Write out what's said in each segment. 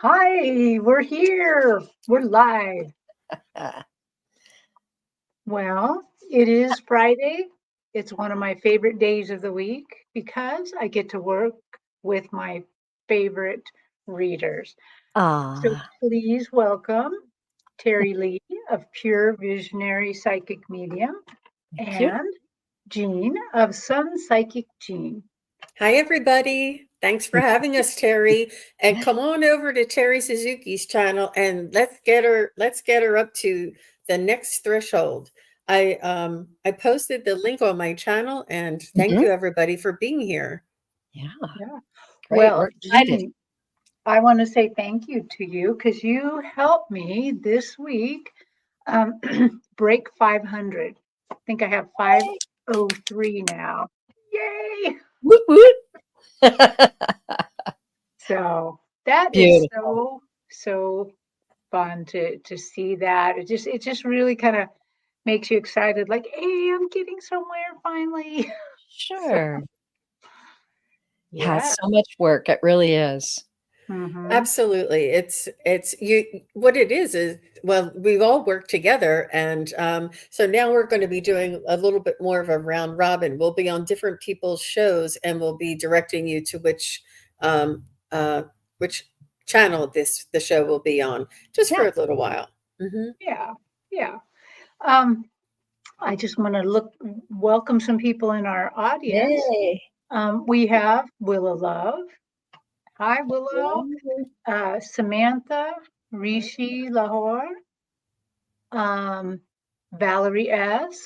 Hi, we're here. We're live. Uh, Well, it is Friday. It's one of my favorite days of the week because I get to work with my favorite readers. So Ah, please welcome Teri Lee of Pure Visionary Psychic Medium thank you. and Jean of SunPsychic Jean. Hi, everybody. Thanks for having us, Terry. And come on over to Terry Suzuki's channel and let's get her up to the next threshold. I posted the link on my channel and thank Mhm. you everybody for being here. Yeah, Yeah. great. Well, We're excited. Jean, I want to say thank you to you because you helped me this week um, break 500. I think I have 503 now. Yay! Woot woot. So that is Beautiful. so fun to see that. It just really kind of makes you excited, like, hey, I'm getting somewhere finally. So Sure. Yeah, yeah. it's so much work. It really is. Hmm. Absolutely. It's you what it is well, we've all worked together and so now we're going to be doing a little bit more of a round robin. We'll be on different people's shows and we'll be directing you to um which channel the show will be on just for Yeah. a little while. Hmm. Yeah. Yeah. Um, I just want to welcome some people in our audience. Yay. We have Willow Love. Hi, Willow. Hello. Samantha, Rishi Lahore, um, Valerie S.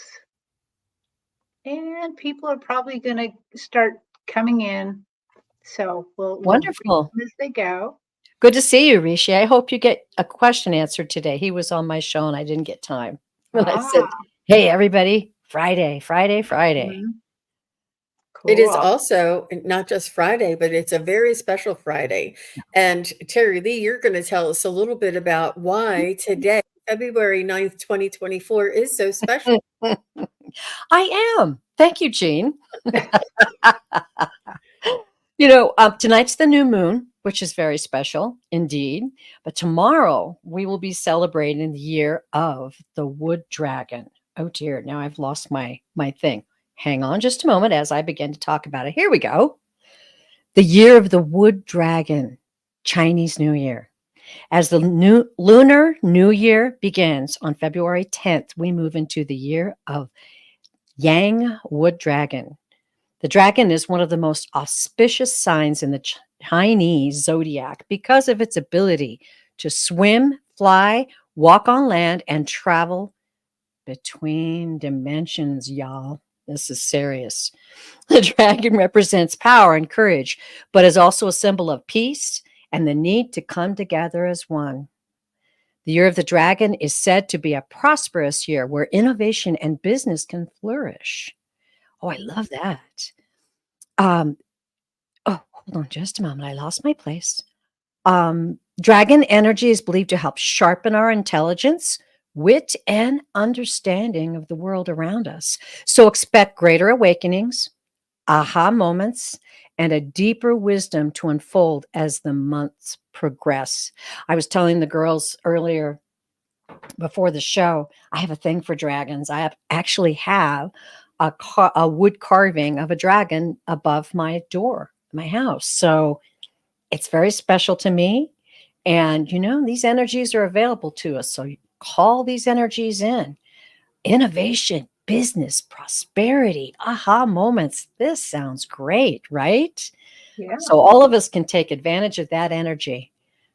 And people are probably going to start coming in. So we'll greet Wonderful. them as they go. Good to see you, Rishi. I hope you get a question answered today. He was on my show and I didn't get time. When I said, Ah, hey, everybody, Friday, Friday, Friday. mhm, It is cool. also not just Friday, but it's a very special Friday. And Terry Lee, you're going to tell us a little bit about why today, February 9th, 2024, is so special. I am. Thank you, Jean. Tonight's the new moon, which is very special indeed. But tomorrow we will be celebrating the year of the wood dragon. Oh dear, now I've lost my thing. Hang on just a moment as I begin to talk about it. Here we go. The year of the wood dragon, Chinese New Year. As the new lunar new year begins on February 10th, we move into the year of Yang wood dragon. The dragon is one of the most auspicious signs in the Chinese zodiac because of its ability to swim, fly, walk on land, and travel between dimensions, y'all. This is serious. The dragon represents power and courage, but is also a symbol of peace and the need to come together as one. The year of the dragon is said to be a prosperous year where innovation and business can flourish. Oh, I love that. Um, Oh, hold on just a moment. I lost my place. Dragon energy is believed to help sharpen our intelligence, wit, and understanding of the world around us. So expect greater awakenings, aha moments, and a deeper wisdom to unfold as the months progress. I was telling the girls earlier before the show, I have a thing for dragons. Actually have a wood carving of a dragon above my door, my house. So it's very special to me. And, these energies are available to us. So call these energies in. Innovation, business, prosperity, aha moments. This sounds great, right? Yeah. So all of us can take advantage of that energy.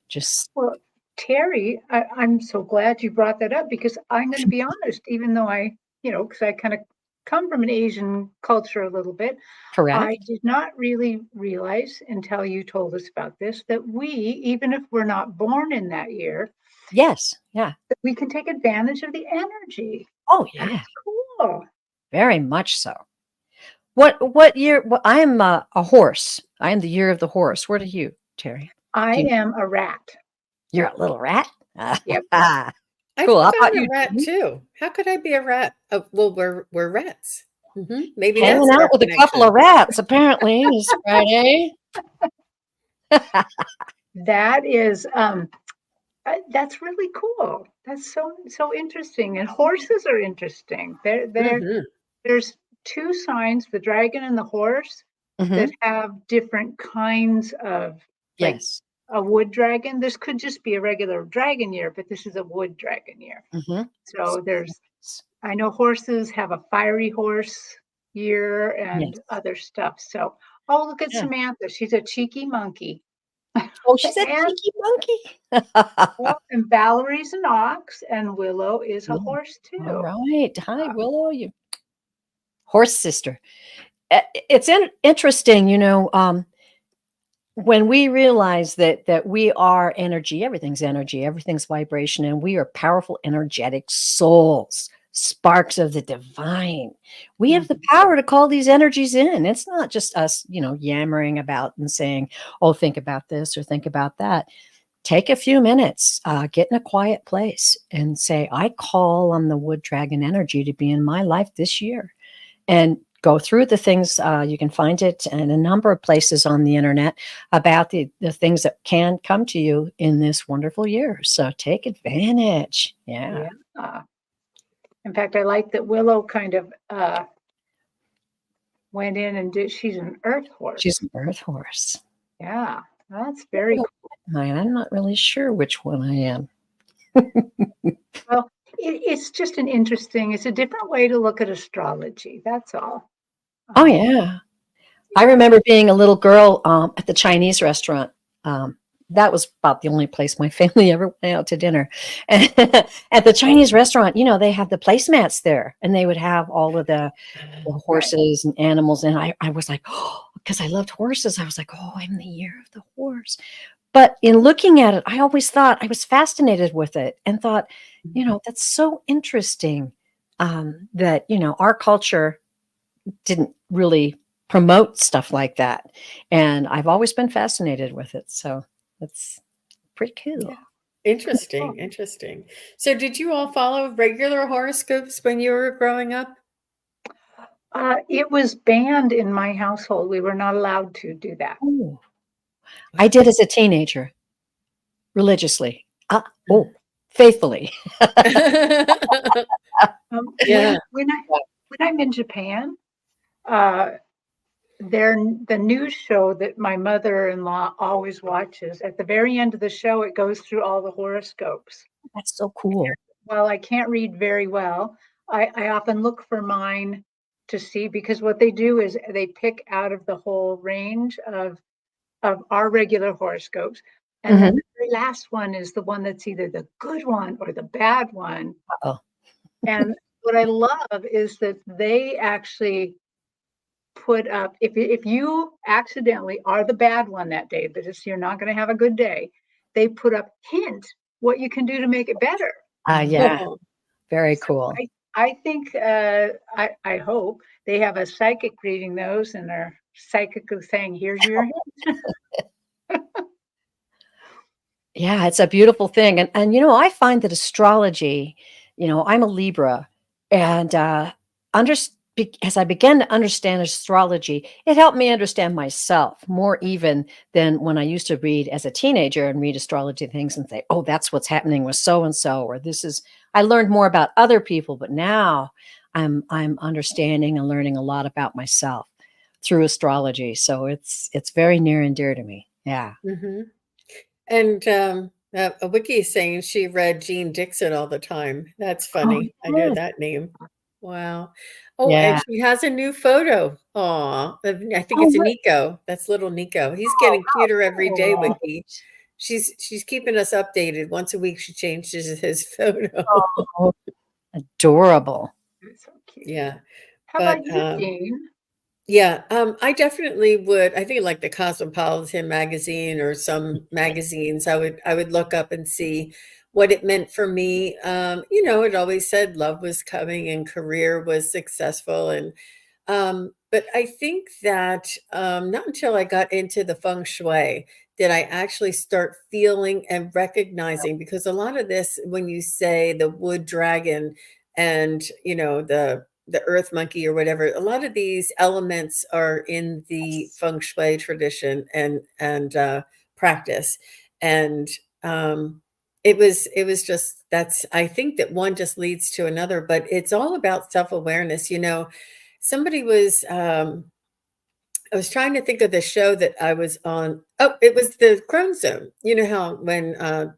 Just, Well, Terry, I'm so glad you brought that up because I'm going to be honest, even though because I kind of come from an Asian culture a little bit, I correct? did not really realize until you told us about this that we, even if we're not born in that year, Yes. Yeah. that we can take advantage of the energy. Oh, yeah. That's cool. Very much so. What year? Well, I am a horse. I am the year of the horse. What are you, Terry? I Do you, am a rat. you're a little rat. Yep. I Cool. think How about I'm a you, rat Jean? too. How could I be a rat? Oh, well, we're rats. Maybe Hanging that's out our with a couple connection. of rats. Apparently, this Friday. That is, that's really cool. That's so interesting. And horses are interesting. Mhm. There's two signs, the dragon and the horse, that Mhm. have different kinds of, like Yes. a wood dragon. This could just be a regular dragon year, but this is a wood dragon year. Mhm. So I know horses have a fiery horse year and Yes. other stuff. So, oh, look at Yeah. Samantha. She's a cheeky monkey. Oh, she's a And cheeky monkey. well, and Valerie's an ox, and Willow is a Willow. horse All too. right. Hi, Willow, you horse sister. It's interesting, when we realize that we are energy, everything's vibration, and we are powerful, energetic souls, sparks of the divine. We have the Mhm. power to call these energies in. It's not just us, yammering about and saying, "Oh, think about this or think about that." Take a few minutes, get in a quiet place, and say, "I call on the wood dragon energy to be in my life this year." And go through the things. You can find it in a number of places on the internet about the things that can come to you in this wonderful year. So take advantage. Yeah. Yeah. In fact, I like that Willow kind of went in and she's an earth horse. She's an earth horse. Yeah, that's very cool. Mine, I'm not really sure which one I am. Well, it's just it's a different way to look at astrology. That's all. Oh, Um, yeah. I remember being a little girl at the Chinese restaurant. Um, that was about the only place my family ever went out to dinner. And at the Chinese restaurant, they have the placemats there, and they would have all of the right. horses and animals. And I was like, oh, because I loved horses. I was like, oh, I'm the year of the horse. But in looking at it, I always thought I was fascinated with it and thought, that's so interesting that, our culture didn't really promote stuff like that. And I've always been fascinated with it. So that's pretty Yeah. cool. Interesting, interesting. So did you all follow regular horoscopes when you were growing up? It was banned in my household. We were not allowed to do that. Oh, I did as a teenager, religiously. Faithfully. Yeah. When I'm in Japan, uh, the news show that my mother-in-law always watches. At the very end of the show, it goes through all the horoscopes. That's so cool. While I can't read very well, I often look for mine to see, because what they do is they pick out of the whole range of our regular horoscopes. And then Mhm. the very last one is the one that's either the good one or the bad one. Uh-oh. And what I love is that they actually put up, if you accidentally are the bad one that day, that is, you're not going to have a good day, they put up hint what you can do to make it better. Yeah, Oh, very So cool. I think I hope they have a psychic reading those and are psychically saying, "Here's your hint." Yeah, it's a beautiful thing. And I find that astrology, I'm a Libra, and as I began to understand astrology, it helped me understand myself more even than when I used to read as a teenager and read astrology things and say, "Oh, that's what's happening with so and so," or "This is." I learned more about other people, but now I'm understanding and learning a lot about myself through astrology. So it's very near and dear to me. Yeah. mhm. And Wiki is saying she read Jean Dixon all the time. That's Oh, funny. I know yes. that name. Wow. Oh, and Yeah. she has a new photo. Aw, I think Oh, it's a what? Nico. That's little Nico. He's Oh, getting cuter every day, Oh, Wiki. She's keeping us updated. Once a week she changes his photo. oh, adorable. that's so cute. Yeah. How But about you, Jean? yeah, I definitely would. I think like the Cosmopolitan magazine or some magazines, I would look up and see what it meant for me. It always said love was coming and career was successful, and but I think that not until I got into the feng shui did I actually start feeling and recognizing, because a lot of this, when you say the wood dragon and the earth monkey or whatever, a lot of these elements are in the feng shui tradition and practice. And it was just, that's, I think that one just leads to another, but it's all about self-awareness. Somebody was, I was trying to think of the show that I was on. Oh, it was the Crone Zone. You know how when uh,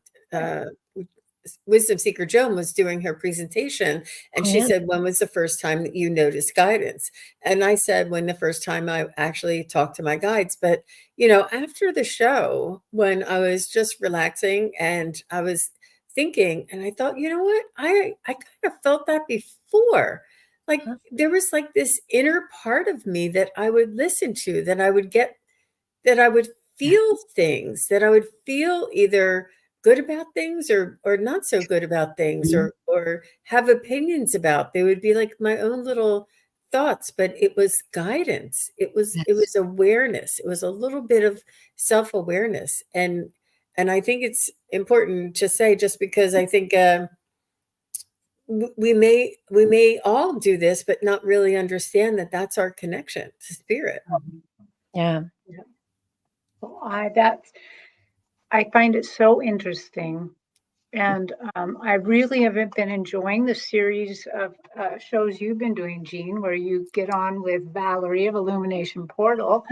Wisdom Seeker Joan was doing her presentation, and Oh, she yeah. said, "When was the first time that you noticed guidance?" And I said, "When the first time I actually talked to my guides." But after the show, when I was just relaxing and I was thinking, and I thought, you know what, I kind of felt that before. Like Huh? there was like this inner part of me that I would listen to, that I would Yeah. feel things, that I would feel either good about things or not so good about things, Mhm. or have opinions about. They would be like my own little thoughts, but it was guidance. It was Yes. awareness. It was a little bit of self-awareness. And I think it's important to say, just because I think we may all do this, but not really understand that that's our connection to spirit. Yeah. Yeah. Well, I find it so interesting. And I really have been enjoying the series of shows you've been doing, Jean, where you get on with Valerie of Illumination Portal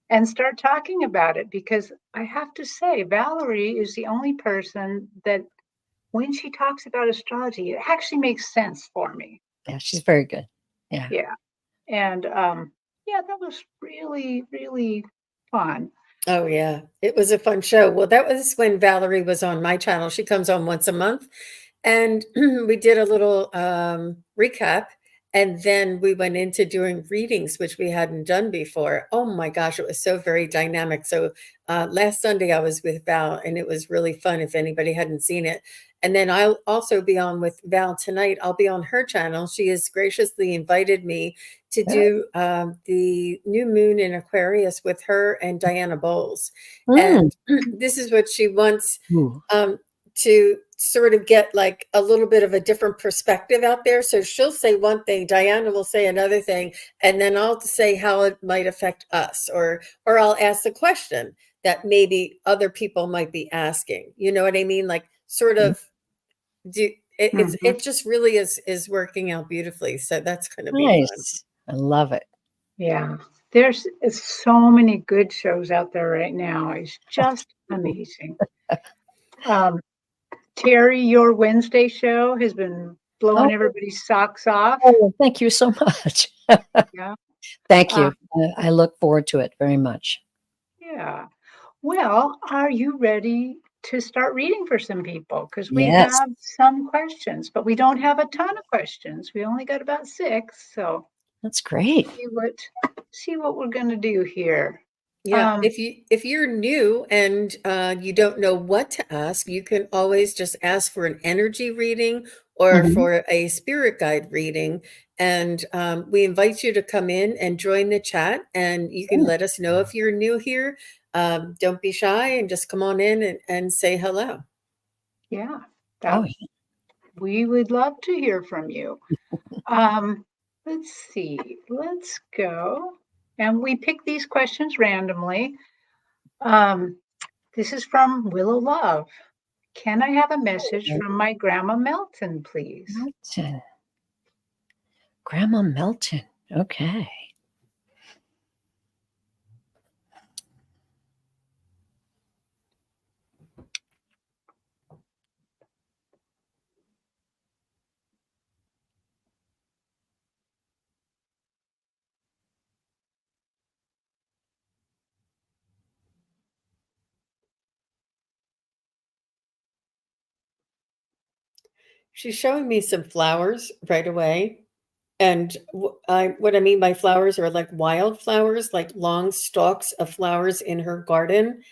and start talking about it. Because I have to say, Valerie is the only person that, when she talks about astrology, it actually makes sense for me. Yeah. She's very good. Yeah. Yeah. And yeah, that was really, really fun. Oh, yeah. It was a fun show. Well, that was when Valerie was on my channel. She comes on once a month. And we did a little recap. And then we went into doing readings, which we hadn't done before. Oh my gosh, it was so very dynamic. So last Sunday I was with Val, and it was really fun if anybody hadn't seen it. And then I'll also be on with Val tonight. I'll be on her channel. She has graciously invited me to do the new moon in Aquarius with her and Diana Bowles. Mm. And this is what she wants, Ooh. to sort of get like a little bit of a different perspective out there. So she'll say one thing, Diana will say another thing, and then I'll say how it might affect us, or I'll ask the question that maybe other people might be asking. You know what I mean? Like sort of do it, it's Mhm. it just really is working out beautifully. So that's going to be fun. Nice. I love it. Yeah. There's so many good shows out there right now. It's just amazing. Um, Teri, your Wednesday show has been blowing Oh, everybody's socks off. oh, thank you so much. Yeah. Thank Uh, you. I look forward to it very much. yeah. Well, are you ready to start reading for some people? Because we Yes, have some questions, but we don't have a ton of questions. We only got about 6. So that's great. see what we're going to do here. Yeah, Um, if you're new and you don't know what to ask, you can always just ask for an energy reading or Mhm. for a spirit guide reading. And we invite you to come in and join the chat, and you can Sure. let us know if you're new here. Don't be shy and just come on in and say hello. yeah, Oh, that yeah. we would love to hear from you. Um, let's see. Let's go. And we pick these questions randomly. Um, this is from Willow Love. Can I have a message from my grandma Melton, please? Melton. Grandma Melton. Okay. She's showing me some flowers right away. And what I mean by flowers are like wildflowers, like long stalks of flowers in her garden.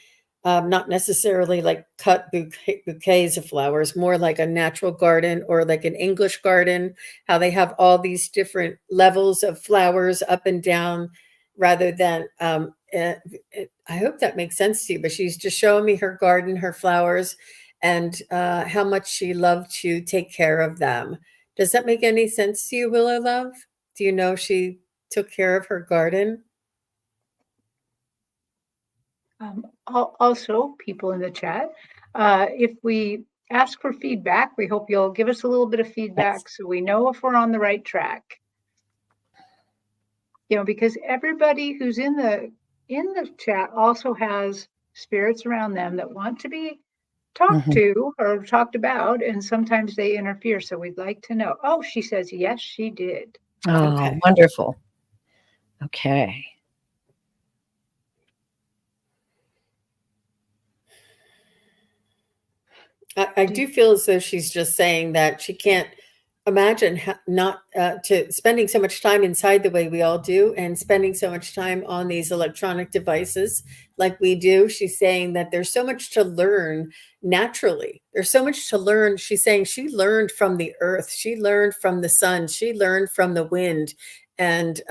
Not necessarily like cut bouquets of flowers, more like a natural garden or like an English garden, how they have all these different levels of flowers up and down rather than. I hope that makes sense to you, but she's just showing me her garden, her flowers, and how much she loved to take care of them. Does that make any sense to you, Willow Love? Do you know she took care of her garden? Also, people in the chat, if we ask for feedback, we hope you'll give us a little bit of feedback so we know if we're on the right track. Because everybody who's in the chat also has spirits around them that want to be talked to or talked about, and sometimes they interfere. So we'd like to know. Oh, she says yes, she did. Oh, Okay. wonderful. Okay. I do feel as though she's just saying that she can't imagine not to spending so much time inside the way we all do and spending so much time on these electronic devices like we do. She's saying that there's so much to learn naturally. There's so much to learn. She's saying she learned from the earth. She learned from the sun. She learned from the wind and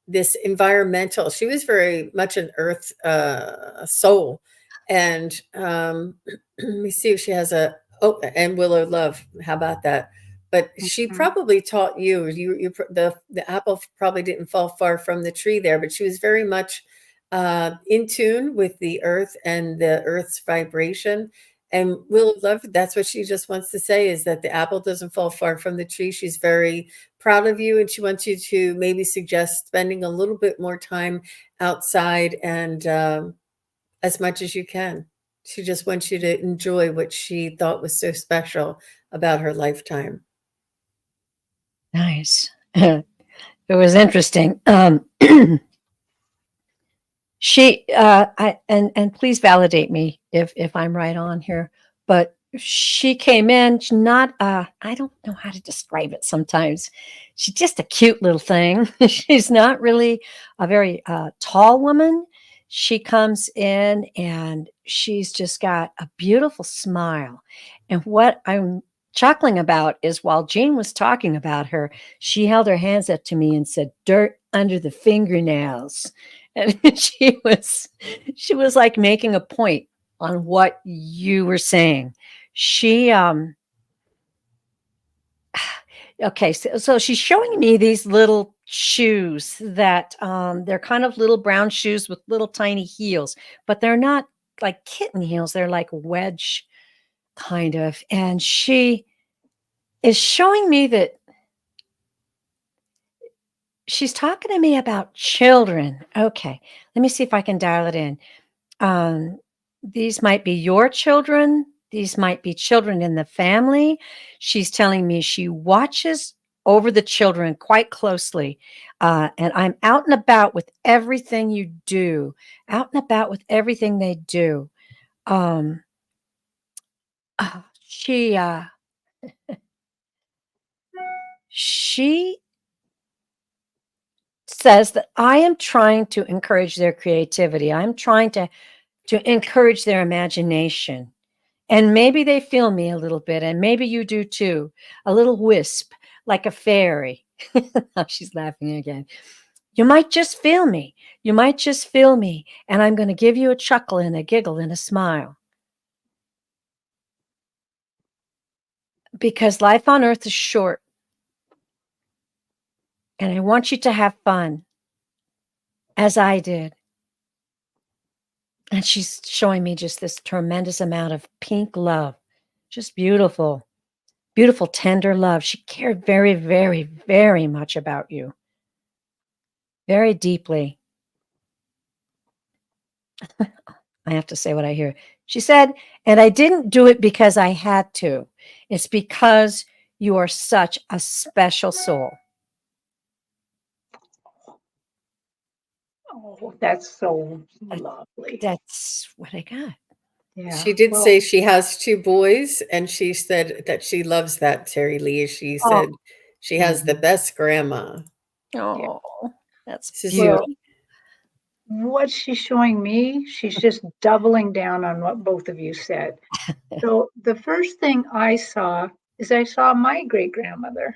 this environmental. She was very much an earth soul. And let me see if she has and Willow Love. How about that? But she probably taught you. The apple probably didn't fall far from the tree there, but she was very much in tune with the earth and the earth's vibration. And Willow Love, that's what she just wants to say is that the apple doesn't fall far from the tree. She's very proud of you, and she wants you to maybe suggest spending a little bit more time outside and as much as you can. She just wants you to enjoy what she thought was so special about her lifetime. Nice. It was interesting. She and please validate me if I'm right on here, but she came in, she's not I don't know how to describe it sometimes. She's just a cute little thing. She's not really a very tall woman. She comes in and she's just got a beautiful smile. And what I'm chuckling about is while Jean was talking about her, she held her hands up to me and said, "Dirt under the fingernails." And she was like making a point on what you were saying. She okay, so she's showing me these little shoes that they're kind of little brown shoes with little tiny heels, but they're not like kitten heels, they're like wedge kind of. And she is showing me that she's talking to me about children. Okay, let me see if I can dial it in. These might be your children. These might be children in the family. She's telling me she watches over the children quite closely. And I'm out and about with everything you do, out and about with everything they do. She says that I am trying to encourage their creativity. I'm trying to encourage their imagination. And maybe they feel me a little bit, and maybe you do too. A little wisp, like a fairy. Now she's laughing again. You might just feel me. You might just feel me. And I'm going to give you a chuckle and a giggle and a smile. Because life on earth is short. And I want you to have fun, as I did. And she's showing me just this tremendous amount of pink love. Just beautiful, beautiful, tender love. She cared very, very, very much about you. Very deeply. I have to say what I hear. She said, and I didn't do it because I had to. It's because you are such a special soul. Oh, that's so lovely. That's what I got. Yeah. She did say she has 2 boys, and she said that she loves that, Teri Lee. She said she has the best grandma. Oh, that's This is beautiful. What she's showing me, she's just doubling down on what both of you said. So the first thing I saw is I saw my great grandmother,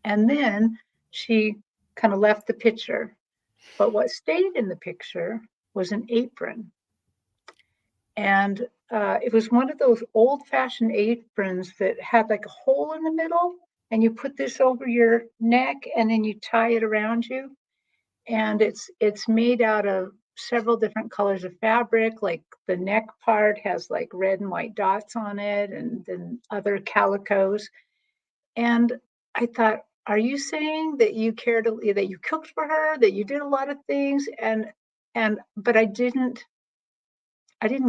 and then she kind of left the picture. But what stayed in the picture was an apron. And it was one of those old fashioned aprons that had like a hole in the middle, and you put this over your neck and then you tie it around you. And it's made out of several different colors of fabric, like the neck part has like red and white dots on it, and then other calicos. And I thought, are you saying that you cared, that you cooked for her, that you did a lot of things? But I didn't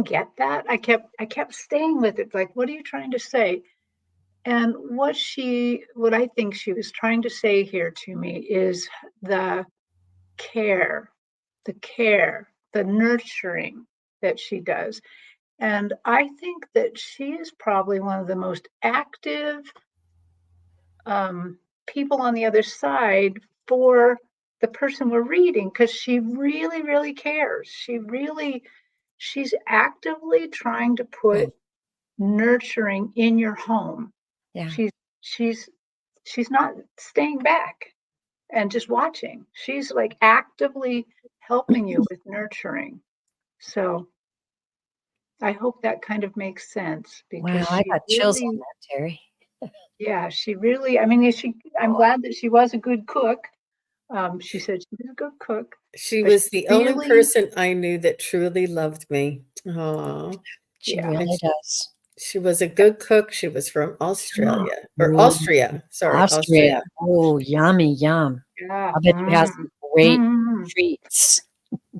get that. I kept staying with it. Like, what are you trying to say? And what I think she was trying to say here to me is the care, the nurturing that she does. And I think that she is probably one of the most active people on the other side for the person we're reading, because she really, really cares. She's actively trying to put nurturing in your home. Yeah. She's she's not staying back and just watching. She's like actively helping you with nurturing. So I hope that kind of makes sense, because Wow, I she got chills on really, that, Teri. yeah, she really, I mean, I'm glad that she was a good cook. She said she was a good cook, She but was she the only really, person I knew that truly loved me. Oh, She yeah, really does. she was a good cook. She was from Australia or Ooh, Austria. Sorry, Austria. Austria. Oh, yummy, yum. yeah, I bet you have some great mm, treats.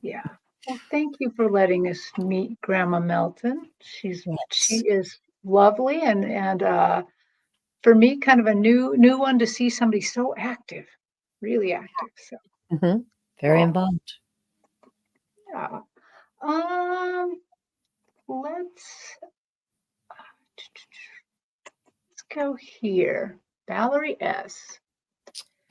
yeah. Well, thank you for letting us meet Grandma Melton. She Yes. is lovely, and for me, kind of a new one to see somebody so active, really active. So, Hmm. Very well, involved. yeah. Um, let's go here. Valerie S.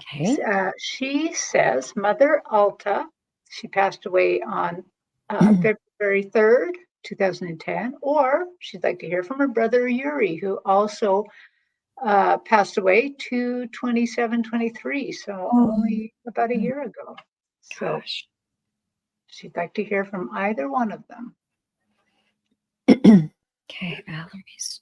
Okay. She says, Mother Alta, she passed away on February 3rd, 2010, or she'd like to hear from her brother Yuri, who also passed away to 2723, so Oh, only about a year ago. So gosh. she'd like to hear from either one of them. Okay, Valerie's.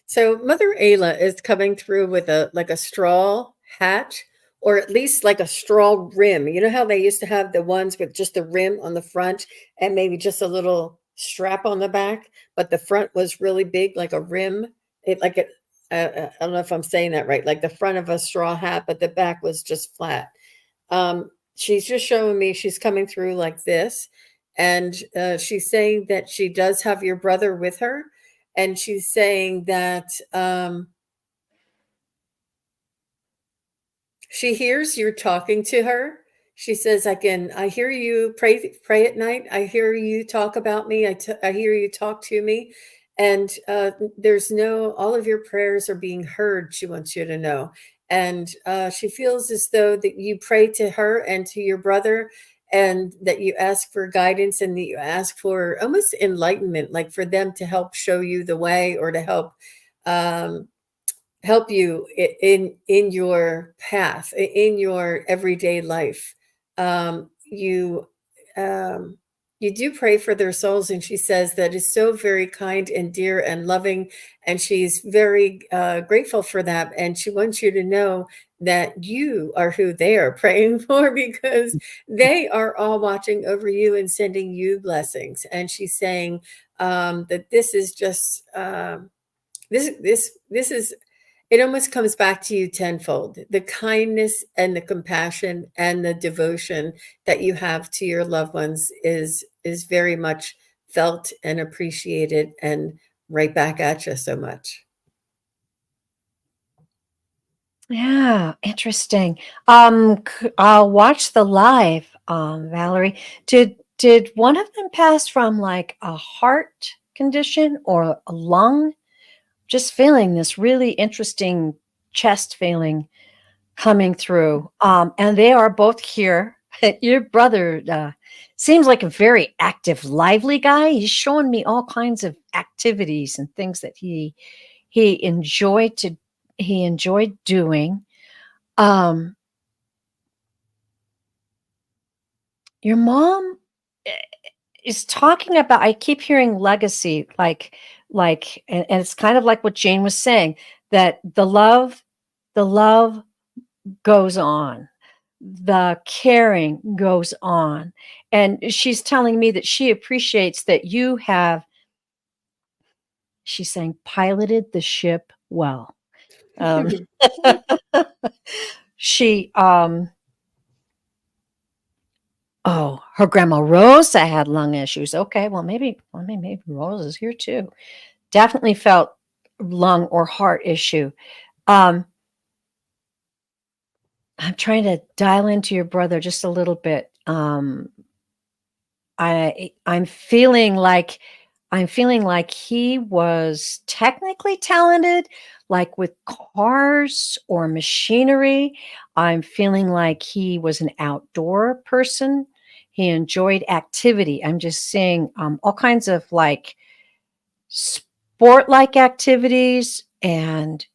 So Mother Ayla is coming through with a straw hat, or at least like a straw rim. You know how they used to have the ones with just the rim on the front and maybe just a little strap on the back, but the front was really big, like a rim. It like it. I don't know if I'm saying that right. Like the front of a straw hat, but the back was just flat. She's just showing me she's coming through like this, and she's saying that she does have your brother with her, and she's saying that she hears you're talking to her. She says, I hear you pray at night. I hear you talk about me. I hear you talk to me. And there's no, all of your prayers are being heard. She wants you to know. And she feels as though that you pray to her and to your brother, and that you ask for guidance, and that you ask for almost enlightenment, like for them to help show you the way, or to um, help you in your path, in your everyday life. You you do pray for their souls, and she says that is so very kind and dear and loving, and she's very grateful for that, and she wants you to know that you are who they are praying for, because they are all watching over you and sending you blessings. And she's saying that this is just this is, it almost comes back to you tenfold. The kindness and the compassion and the devotion that you have to your loved ones is very much felt and appreciated, and right back at you so much. Yeah, interesting. I'll watch the live, Valerie. Did one of them pass from like a heart condition or a lung? Just feeling this really interesting chest feeling coming through. And they are both here. Your brother seems like a very active, lively guy. He's showing me all kinds of activities and things that he enjoyed to he enjoyed doing. Um, your mom is talking about, I keep hearing legacy, and it's kind of like what Jane was saying, that the love goes on, the caring goes on. And she's telling me that she appreciates that you have, she's saying, piloted the ship well. Um, she, oh, her grandma Rosa had lung issues. Okay, well, maybe Rose is here too. Definitely felt lung or heart issue. Um, I'm trying to dial into your brother just a little bit. I'm feeling like he was technically talented, like with cars or machinery. I'm feeling like he was an outdoor person. He enjoyed activity. I'm just seeing all kinds of like sport like activities and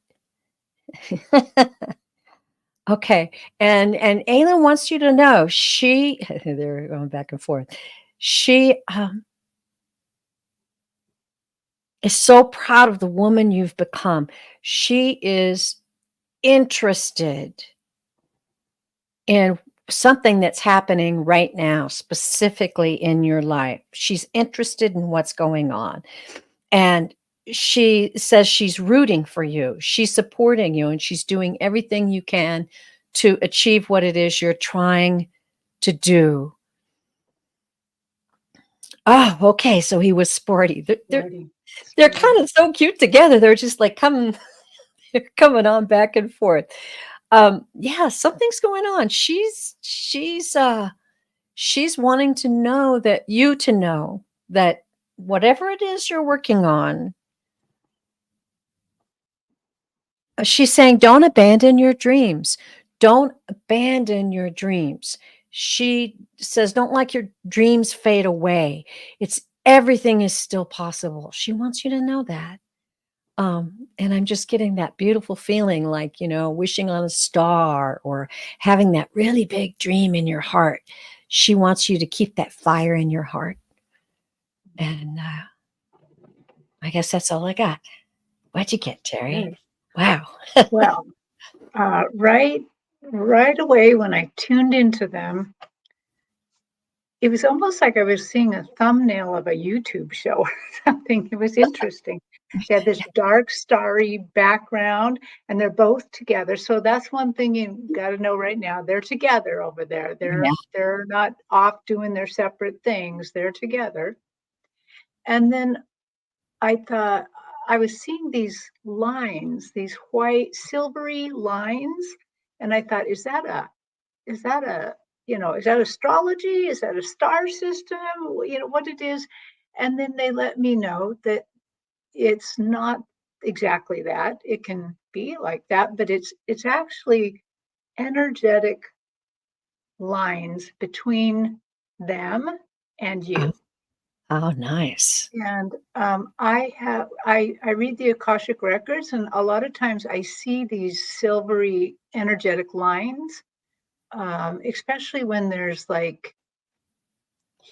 okay. And Aylin wants you to know she they're going back and forth. She is so proud of the woman you've become. She is interested in something that's happening right now, specifically in your life. She's interested in what's going on. And she says she's rooting for you. She's supporting you, and she's doing everything you can to achieve what it is you're trying to do. Oh, okay. So he was sporty. They're kind of so cute together. They're just like they're coming on back and forth. Yeah, something's going on. She's wanting to know that whatever it is you're working on, she's saying, don't abandon your dreams. Don't abandon your dreams. She says, don't let your dreams fade away. Everything is still possible. She wants you to know that. And I'm just getting that beautiful feeling like, wishing on a star or having that really big dream in your heart. She wants you to keep that fire in your heart. And I guess that's all I got. What'd you get, Teri? Okay. Wow. Well, right away when I tuned into them, it was almost like I was seeing a thumbnail of a YouTube show or something. It was interesting. They had this dark, starry background, and they're both together. So that's one thing you got to know right now. They're together over there. They're not off doing their separate things. They're together. And then I thought I was seeing these lines, these white, silvery lines, and I thought, is that astrology? Is that a star system? What it is? And then they let me know that it's not exactly that. It can be like that, but it's actually energetic lines between them and you. Oh, nice. And I read the Akashic records, and a lot of times I see these silvery energetic lines, especially when there's like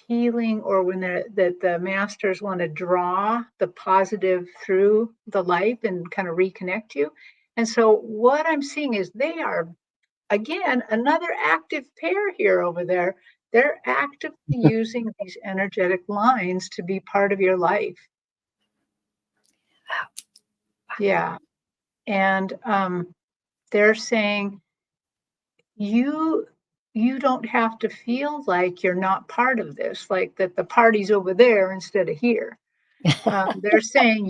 healing or when the masters want to draw the positive through the life and kind of reconnect you. And so what I'm seeing is they are, again, another active pair here over there. They're actively using these energetic lines to be part of your life. Yeah. And they're saying you don't have to feel like you're not part of this, like that the party's over there instead of here. They're saying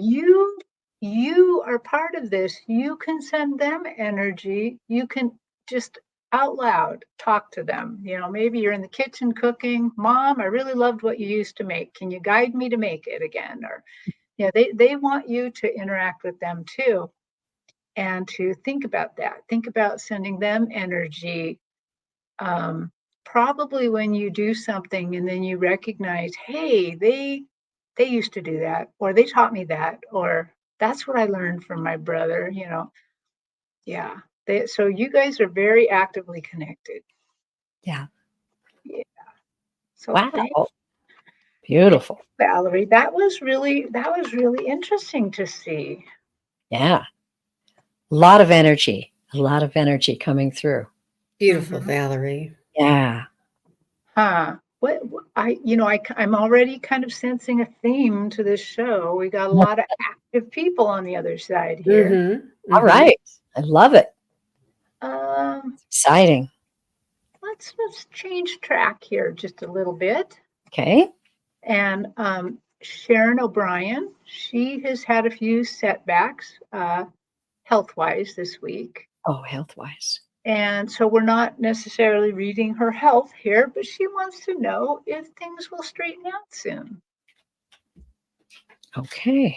you are part of this. You can send them energy. You can just out loud talk to them. Maybe you're in the kitchen cooking. Mom, I really loved what you used to make. Can you guide me to make it again? Or they want you to interact with them too, and to think about that. Think about sending them energy. Probably when you do something and then you recognize, hey, they used to do that, or they taught me that, or that's what I learned from my brother. Yeah. So you guys are very actively connected. Yeah. Yeah. So thank Wow. you, Beautiful. Valerie. That was really interesting to see. Yeah. A lot of energy. A lot of energy coming through. Beautiful, Hmm. Valerie. Yeah. Huh. I'm already kind of sensing a theme to this show. We got a lot of active people on the other side here. Mm-hmm. All Mm-hmm. right. I love it. Um, Exciting. let's change track here just a little bit. Okay. And Sharon O'Brien, she has had a few setbacks health wise this week. Oh, health wise. And so we're not necessarily reading her health here, but she wants to know if things will straighten out soon. Okay.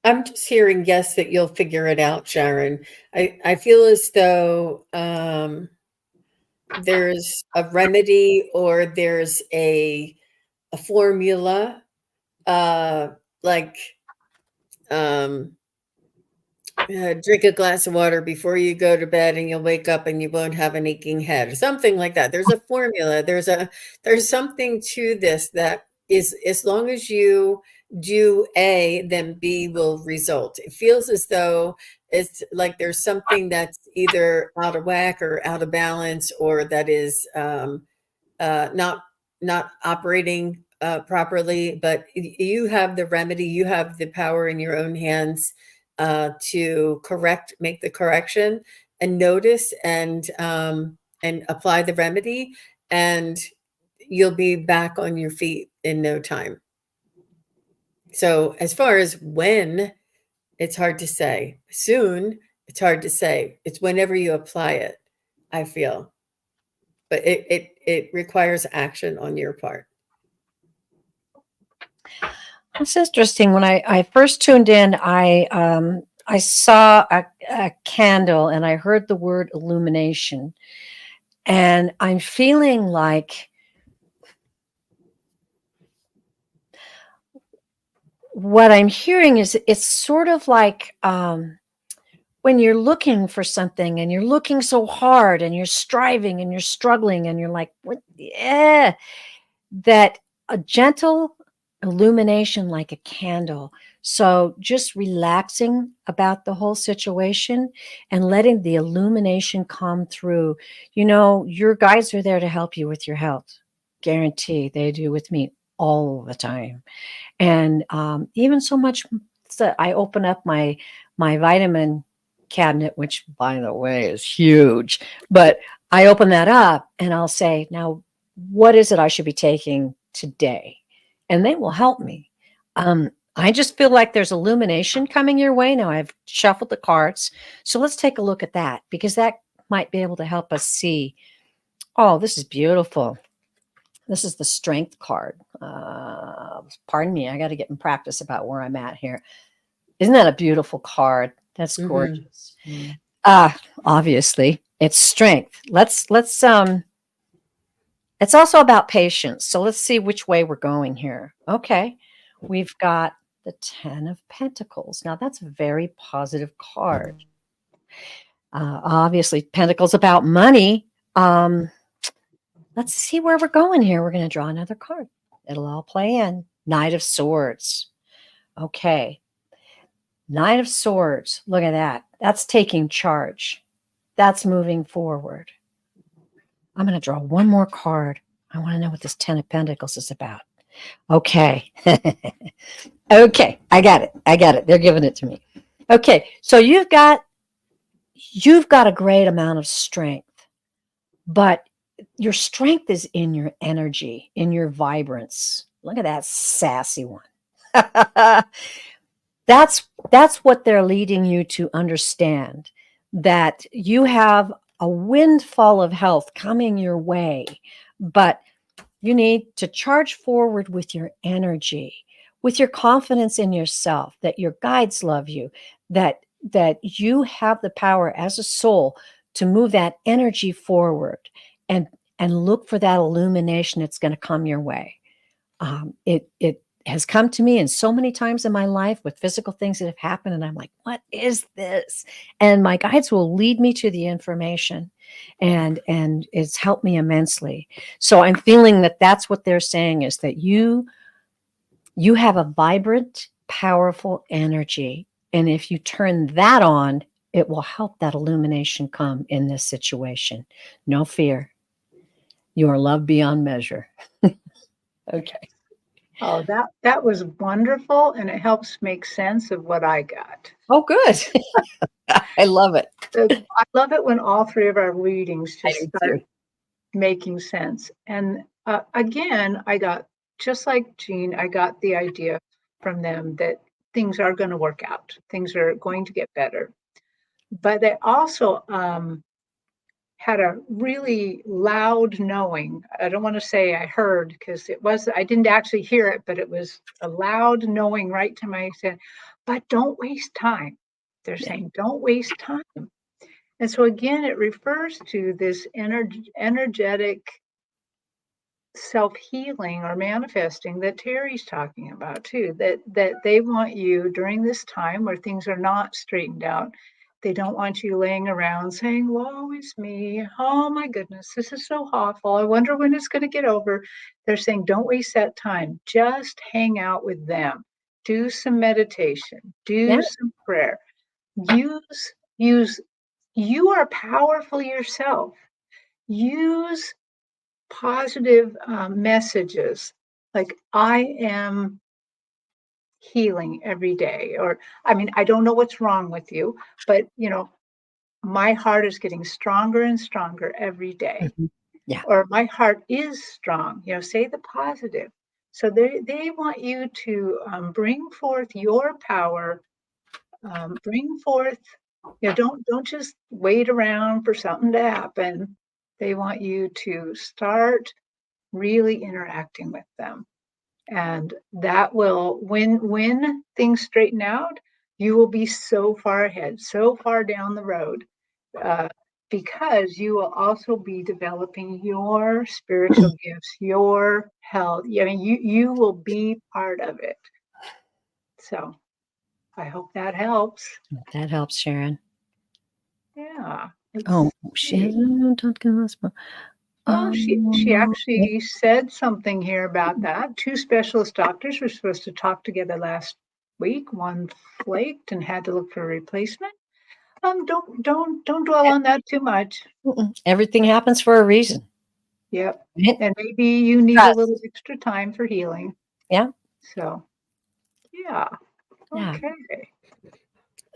I'm just hearing yes that you'll figure it out, Sharon. I feel as though there's a remedy or there's a formula, uh, like um, drink a glass of water before you go to bed, and you'll wake up and you won't have an aching head, or something like that. There's a formula. There's something to this that is, as long as you do A, then B will result. It feels as though it's like there's something that's either out of whack or out of balance, or that is not operating properly. But you have the remedy. You have the power in your own hands to make the correction, and notice, and apply the remedy, and you'll be back on your feet in no time. So as far as when, it's hard to say. Soon, it's hard to say. It's whenever you apply it, I feel. But it requires action on your part. That's interesting. When I first tuned in, I saw a candle and I heard the word illumination. And I'm feeling like what I'm hearing is it's sort of like when you're looking for something and you're looking so hard and you're striving and you're struggling and you're like, what? Yeah, that a gentle illumination like a candle. So just relaxing about the whole situation and letting the illumination come through. You know, your guides are there to help you with your health. Guarantee they do with me all the time. And even so much that I open up my vitamin cabinet, which by the way is huge, but I open that up and I'll say, now, what is it I should be taking today? And they will help me. I just feel like there's illumination coming your way. Now I've shuffled the cards. So let's take a look at that because that might be able to help us see. Oh, this is beautiful. This is the strength card. Pardon me. I got to get in practice about where I'm at here. Isn't that a beautiful card? That's Mm-hmm. gorgeous. Obviously it's strength. It's also about patience. So let's see which way we're going here. Okay. We've got the 10 of Pentacles. Now that's a very positive card. Obviously Pentacles about money. Let's see where we're going here. We're going to draw another card. It'll all play in. Knight of Swords. Okay. Knight of Swords. Look at that. That's taking charge. That's moving forward. I'm going to draw one more card. I want to know what this 10 of Pentacles is about. Okay. Okay. I got it. I got it. They're giving it to me. Okay. So you've got a great amount of strength, but your strength is in your energy, in your vibrance. Look at that sassy one. that's what they're leading you to understand, that you have a windfall of health coming your way, but you need to charge forward with your energy, with your confidence in yourself, that your guides love you, that you have the power as a soul to move that energy forward, and look for that illumination that's going to come your way. It has come to me in so many times in my life with physical things that have happened, and I'm like, what is this? And my guides will lead me to the information, and it's helped me immensely. So I'm feeling that that's what they're saying, is that you have a vibrant, powerful energy, and if you turn that on, it will help that illumination come in this situation. No fear. You are loved beyond measure. Okay. Oh, that was wonderful, and it helps make sense of what I got. Oh, good. I love it. I love it when all three of our readings I just do start too. making sense. And again, I got, just like Jean, I got the idea from them that things are going to work out. Things are going to get better. But they also had a really loud knowing. I don't want to say I heard, because I didn't actually hear it, but it was a loud knowing right to my head. But don't waste time. They're saying, don't waste time. And so again, it refers to this energetic self-healing or manifesting that Teri's talking about too, that they want you during this time where things are not straightened out. They don't want you laying around saying, woe is me. Oh my goodness, this is so awful. I wonder when it's going to get over. They're saying, don't waste that time. Just hang out with them. Do some meditation. Yeah. Do some prayer. Use, you are powerful yourself. Use positive messages like, I am healing every day, or I mean, I don't know what's wrong with you, but my heart is getting stronger and stronger every day. Mhm. Yeah. Or my heart is strong. Say the positive. So they want you to bring forth your power, bring forth, don't just wait around for something to happen. They want you to start really interacting with them. And that will, when things straighten out, you will be so far ahead, so far down the road, uh, because you will also be developing your spiritual gifts, your health. I mean, you will be part of it. So I hope that helps. That helps, Sharon. Yeah. Oh, Let's she see. hasn't talked to us. Well, she Yeah. actually said something here about that. Two specialist doctors were supposed to talk together last week. One flaked and had to look for a replacement. Don't dwell on that too much. Everything happens for a reason. Yep. Right? And maybe you need a little Trust. extra time for healing. Yeah. So, yeah. Yeah. Okay.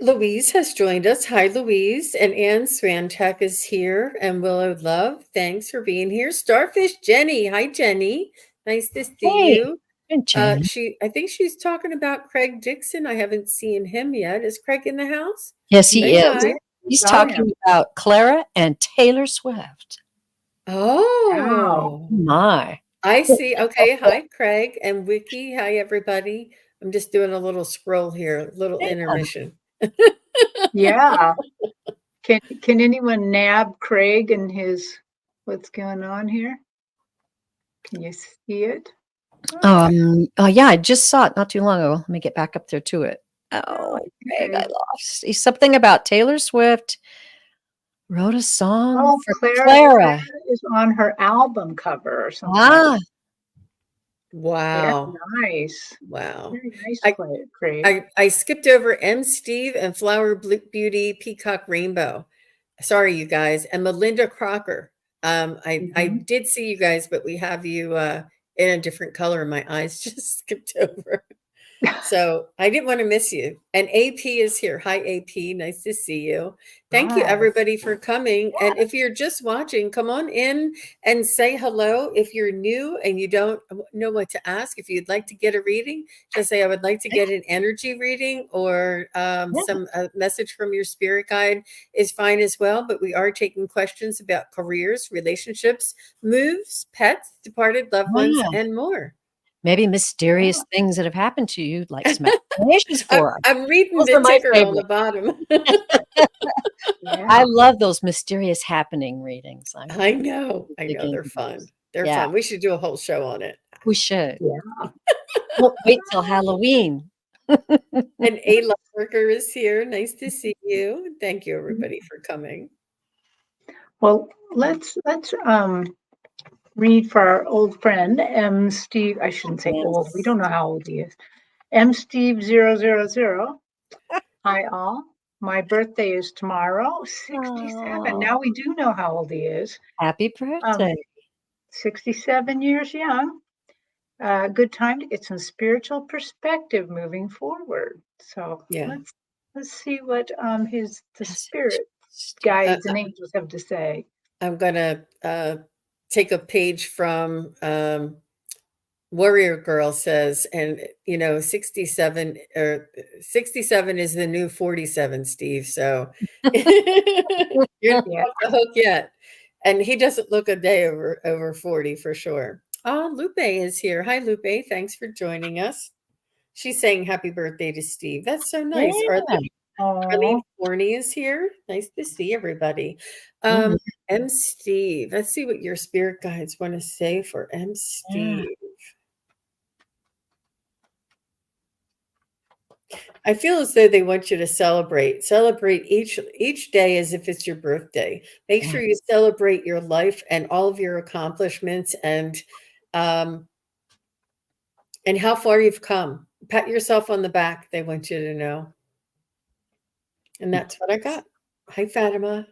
Louise has joined us. Hi, Louise. And Anne Swantek is here. And Willow Love, thanks for being here. Starfish Jenny. Hi, Jenny. Nice to see Hey, you. good, Jenny. I think she's talking about Craig Dixon. I haven't seen him yet. Is Craig in the house? Yes, Say he is. hi. He's Saw him. talking about Clara and Taylor Swift. Wow. Oh, My. I see. Okay. Hi, Craig and Wiki. Hi, everybody. I'm just doing a little scroll here, little intermission. Yeah. Can anyone nab Craig and his, what's going on here? Can you see it? Oh yeah, I just saw it not too long ago. Let me get back up there to it. Oh, Oh, I think Greg, I lost. He's something about Taylor Swift wrote a song oh, for Clara Clara. is on her album cover or something like Ah, that. Very Wow. nice. Wow. Very nice, I, Craig. I skipped over M. Steve and Flower Beauty Peacock Rainbow. Sorry, you guys. And Melinda Crocker. I Mhm. did see you guys, but we have you in a different color. My eyes just skipped over. So I didn't want to miss you. And AP is here. Hi, AP. Nice to see you. Thank you, Hi. everybody, for coming. And if you're just watching, come on in and say hello. If you're new and you don't know what to ask, if you'd like to get a reading, just say, I would like to get an energy reading, or some message from your spirit guide is fine as well. But we are taking questions about careers, relationships, moves, pets, departed loved ones, and more. Maybe mysterious things that have happened to you, like some explanations for. I'm reading Those the are my ticker on the favorite. bottom. I love those mysterious happening readings. I know. Dig They're into fun. those. They're Yeah, fun. We should do a whole show on it. we should. Yeah. Well, wait till Halloween. And A Love Worker is here. Nice to see you. Thank you, everybody, for coming. Well, let's read for our old friend M. Steve. I shouldn't say old. We don't know how old he is. M. Steve 000. Hi all. My birthday is tomorrow, 67. Oh, Now we do know how old he is. happy birthday. 67 years young. Good time to get some spiritual perspective moving forward. So Yeah. let's see what the spirit guides and angels have to say. I'm gonna take a page from Warrior Girl says, and 67 is the new 47, Steve. So you're not off the hook yet. And he doesn't look a day over 40 for sure. Oh, Lupe is here. Hi, Lupe. Thanks for joining us. She's saying happy birthday to Steve. That's so nice. Yeah. Arlene Forney is here. Nice to see everybody. M. Steve. Let's see what your spirit guides want to say for M. Steve. Yeah. I feel as though they want you to celebrate each day as if it's your birthday. Make sure you celebrate your life and all of your accomplishments, and how far you've come. Pat yourself on the back. They want you to know. And that's what I got. Hi, Fatima.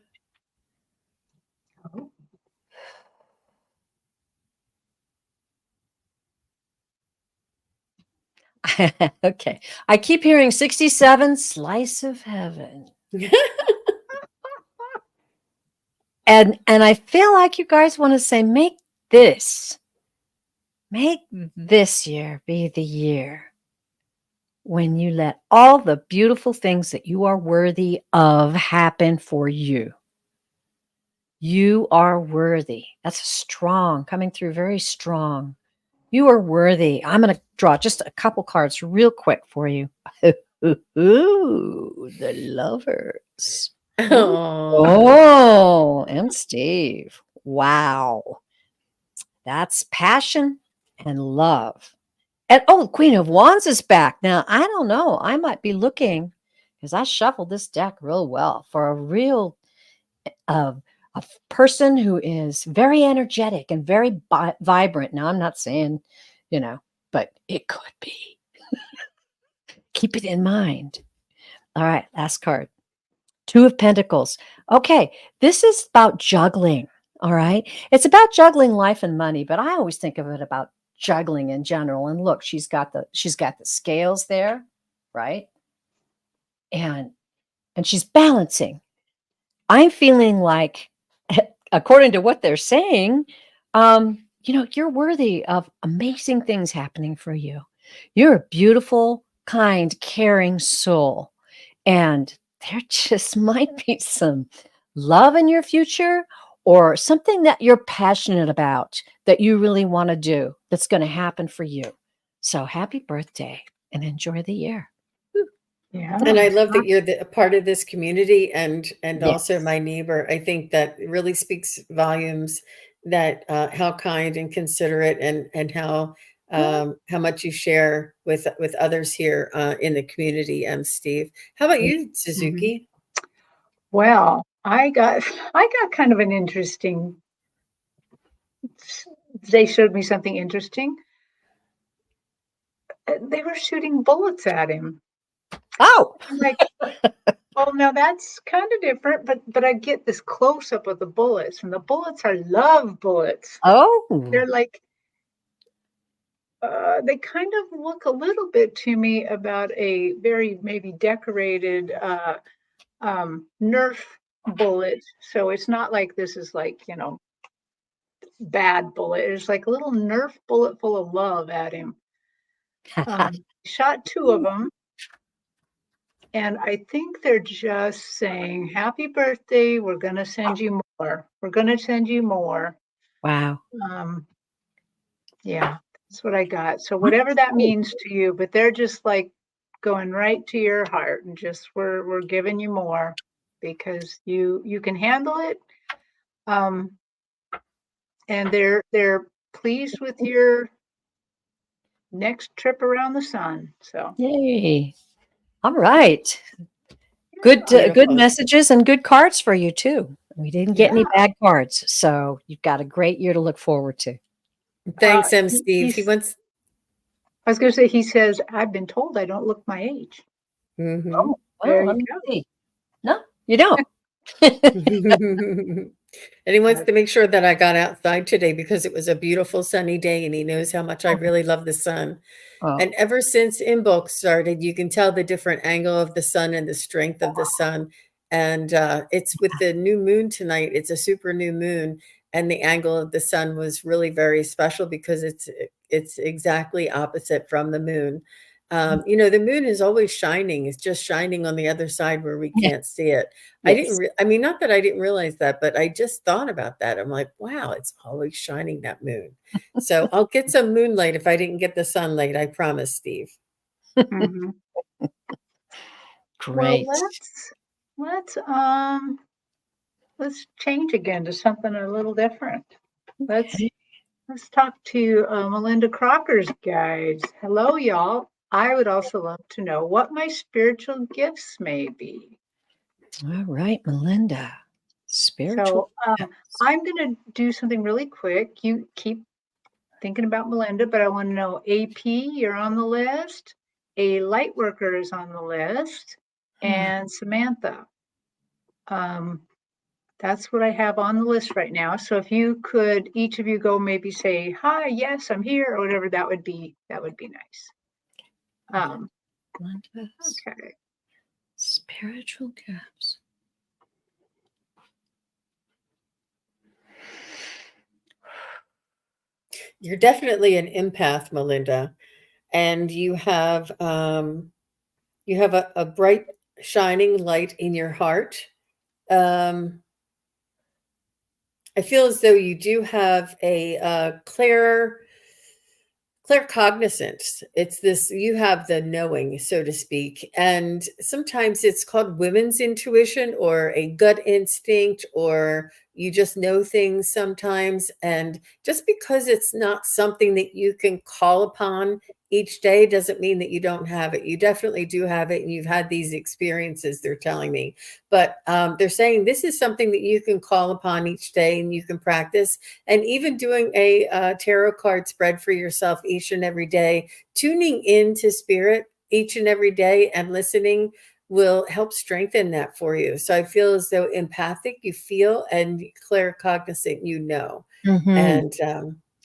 Okay. I keep hearing 67, slice of heaven. And I feel like you guys want to say, make this year be the year when you let all the beautiful things that you are worthy of happen for you. You are worthy. That's strong, coming through very strong. You are worthy. I'm going to draw just a couple cards real quick for you. Ooh, the lovers. Oh, M. Steve. Wow. That's passion and love. And Queen of Wands is back. Now, I don't know. I might be looking, because I shuffled this deck real well, for a real a person who is very energetic and very vibrant. Now, I'm not saying, but it could be. Keep it in mind. All right, last card. Two of Pentacles. Okay, this is about juggling. All right, it's about juggling life and money, but I always think of it about juggling in general. And look, she's got the scales there, right? And she's balancing. I'm feeling like, according to what they're saying, you're worthy of amazing things happening for you. You're a beautiful, kind, caring soul. And there just might be some love in your future, or something that you're passionate about that you really want to do that's going to happen for you. So happy birthday and enjoy the year. Yeah. And I love that you're a part of this community, and also my neighbor. I think that really speaks volumes, that how kind and considerate, and how much you share with others here in the community. Steve, how about you, Suzuki? Well, I got kind of an interesting. They showed me something interesting. They were shooting bullets at him. Oh, I'm like, well, now that's kind of different, but I get this close up of the bullets, and the bullets are love bullets. oh, They're like, they kind of look a little bit to me about a very maybe decorated Nerf bullet. So it's not like this is like, bad bullet. It's like a little Nerf bullet full of love at him. Shot two of them. And I think they're just saying, happy birthday. We're going to send you more. We're going to send you more. Wow. Yeah, that's what I got. So whatever that means to you, but they're just like going right to your heart and just we're giving you more because you can handle it. And they're pleased with your next trip around the sun. So Yay. All right. Good Beautiful. messages and good cards for you too. We didn't get any Yeah. bad cards, so you've got a great year to look forward to. Thanks, Steve. He wants. I was going to say, he says, I've been told I don't look my age. Mhm. Oh, There well, let you me go. see. No, you don't. And he wants to make sure that I got outside today because it was a beautiful sunny day, and he knows how much I really love the sun. Oh, And ever since Inbox started, you can tell the different angle of the sun and the strength of the sun. And it's with the new moon tonight. It's a super new moon, and the angle of the sun was really very special because it's exactly opposite from the moon. The moon is always shining. It's just shining on the other side where we yeah. can't see it. Yes. I mean, not that I didn't realize that, but I just thought about that. I'm like, wow, it's always shining, that moon. So I'll get some moonlight if I didn't get the sunlight. I promise, Steve. Mhm. Well, Great. let's change again to something a little different. Let's talk to Melinda Crocker's guides. Hello, y'all. I would also love to know what my spiritual gifts may be. All right, Melinda. Spiritual. So I'm going to do something really quick. You keep thinking about Melinda, but I want to know AP, you're on the list. A light worker is on the list, and Samantha. That's what I have on the list right now. So if you could, each of you go maybe say, hi, yes, I'm here, or whatever, that would be nice. Melinda's Okay. spiritual gifts. You're definitely an empath, Melinda, and you have a bright, shining light in your heart. I feel as though you do have a claircognizance. It's this, you have the knowing, so to speak. And sometimes it's called women's intuition or a gut instinct, or you just know things sometimes. And just because it's not something that you can call upon each day doesn't mean that you don't have it. You definitely do have it. And you've had these experiences, they're telling me. But they're saying this is something that you can call upon each day and you can practice. And even doing a tarot card spread for yourself each and every day, tuning into spirit each and every day and listening will help strengthen that for you. So I feel as though empathic, you feel, and claircognizant, you know. Mm-hmm. And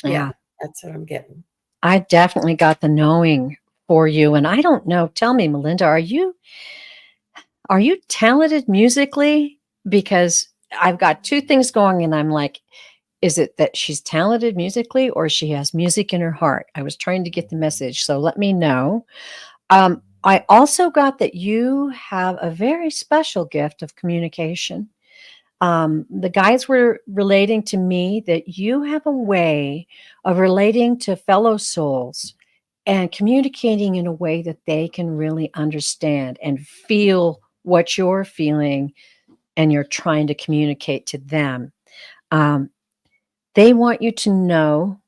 Yeah. that's what I'm getting. I definitely got the knowing for you. And I don't know. Tell me, Melinda, are you talented musically? Because I've got two things going and I'm like, is it that she's talented musically or she has music in her heart? I was trying to get the message. So let me know. I also got that you have a very special gift of communication. The guys were relating to me that you have a way of relating to fellow souls and communicating in a way that they can really understand and feel what you're feeling and you're trying to communicate to them. They want you to know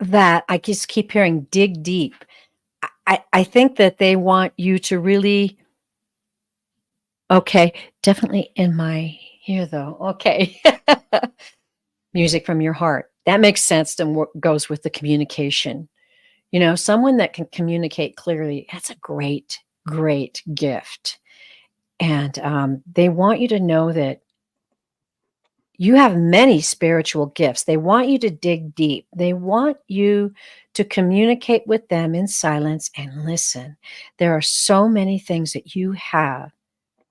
that I just keep hearing dig deep. I think that they want you to really, okay, definitely in my ear though. Okay. Music from your heart. That makes sense and goes with the communication. Someone that can communicate clearly, that's a great, great gift. And they want you to know that you have many spiritual gifts. They want you to dig deep. They want you to communicate with them in silence and listen. There are so many things that you have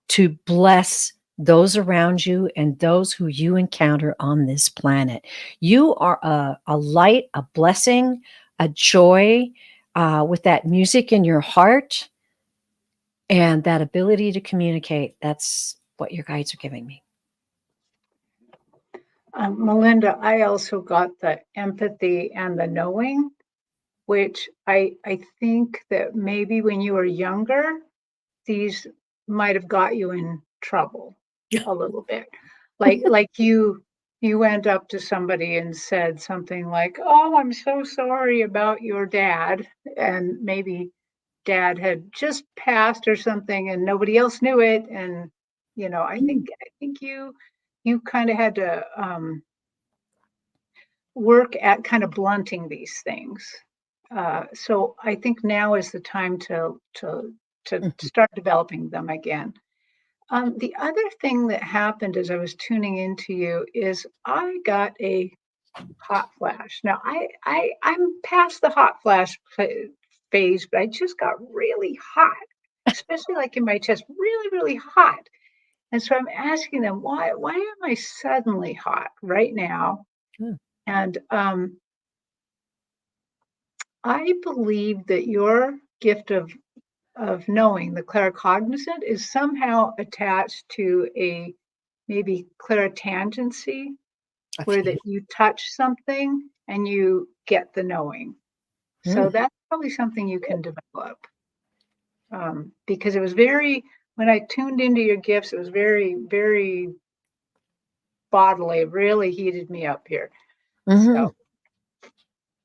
to bless those around you and those who you encounter on this planet. You are a light, a blessing, a joy, with that music in your heart and that ability to communicate. That's what your guides are giving me. Melinda, I also got the empathy and the knowing, which I think that maybe when you were younger, these might have got you in trouble a little bit. Like you went up to somebody and said something like, "Oh, I'm so sorry about your dad," and maybe dad had just passed or something and nobody else knew it. And I think you kind of had to work at kind of blunting these things. So I think now is the time to start developing them again. The other thing that happened as I was tuning into you is I got a hot flash. Now I'm past the hot flash phase, but I just got really hot, especially like in my chest, really, really hot. And so I'm asking them, why am I suddenly hot right now? Hmm. And I believe that your gift of knowing, the claircognizant, is somehow attached to a maybe clairtangency, where Okay. that you touch something and you get the knowing. So Hmm. that's probably something you can develop. Because it was very, when I tuned into your gifts, it was very, very bodily. It really heated me up here. Hmm. So,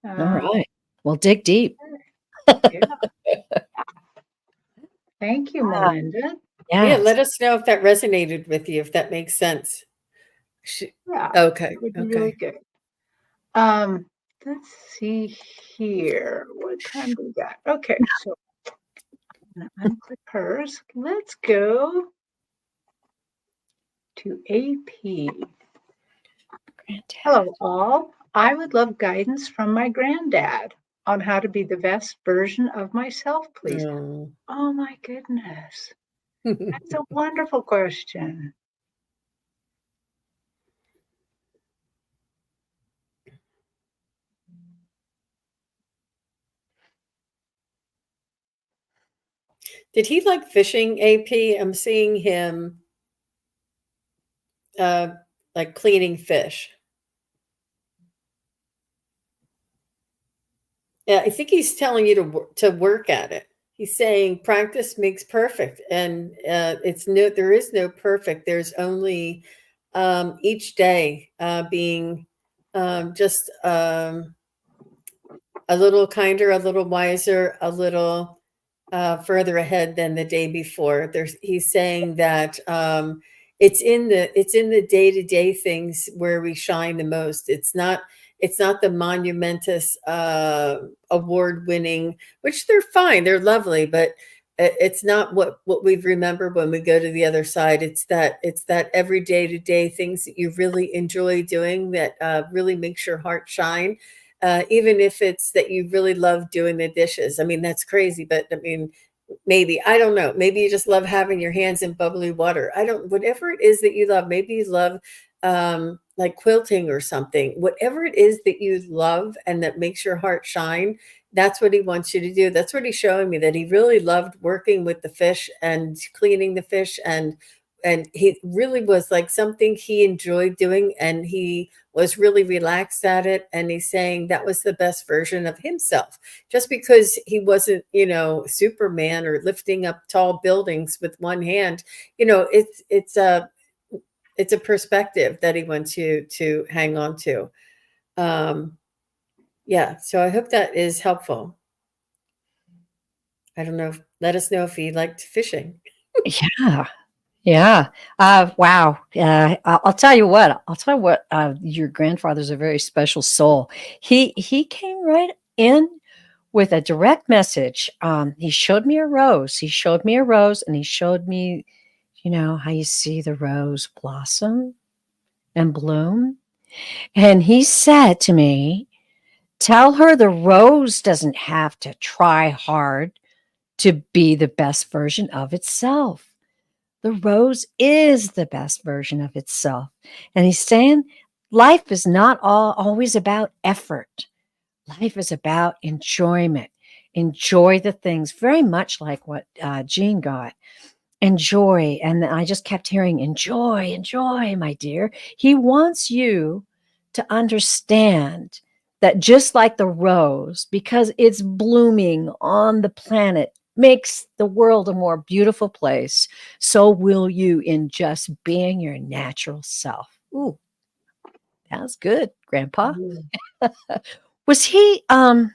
All um, right. Well, dig deep. yeah, thank you, Ah, Melinda. Yeah, yes. let us know if that resonated with you, if that makes sense. Sh- Yeah, Okay, that would be really okay. good. Um, let's see here. What time do we got? Okay, so I'm gonna unclick hers. Let's go to AP. Granddad. Hello, all. I would love guidance from my granddad on how to be the best version of myself, please. Oh. Oh my goodness. That's a wonderful question. Did he like fishing, AP? I'm seeing him uh like cleaning fish. Yeah, I think he's telling you to work at it. He's saying practice makes perfect, and it's no, there is no perfect. There's only each day being just a little kinder, a little wiser, a little further ahead than the day before. He's saying that it's in the day to day things where we shine the most. It's not the monumentous award winning, which they're fine, they're lovely, but it's not what we remember when we go to the other side. It's that every day to day things that you really enjoy doing that really makes your heart shine. Even if it's that you really love doing the dishes. I mean, that's crazy, but I mean, maybe, I don't know. Maybe you just love having your hands in bubbly water. I don't, whatever it is that you love, maybe you love like quilting or something. Whatever it is that you love and that makes your heart shine, that's what he wants you to do. That's what he's showing me, that he really loved working with the fish and cleaning the fish, and he really was like something he enjoyed doing, and he was really relaxed at it, and he's saying that was the best version of himself. Just because he wasn't, Superman or lifting up tall buildings with one hand, it's a perspective that he wants you to hang on to. Yeah, so I hope that is helpful. I don't know. Let us know if he liked fishing. Yeah. Yeah. Wow. I'll tell you what. I'll tell you what. Your grandfather's a very special soul. He came right in with a direct message. He showed me a rose. He showed me a rose, and he showed me, how you see the rose blossom, and bloom. And he said to me, tell her the rose doesn't have to try hard to be the best version of itself. The rose is the best version of itself. And he's saying life is not always about effort. Life is about enjoyment. Enjoy the things, very much like what Jean got. Enjoy. And I just kept hearing, enjoy, enjoy, my dear. He wants you to understand that just like the rose, because it's blooming on the planet, makes the world a more beautiful place, so will you in just being your natural self. Ooh, that's good, Grandpa. Mm. Was he I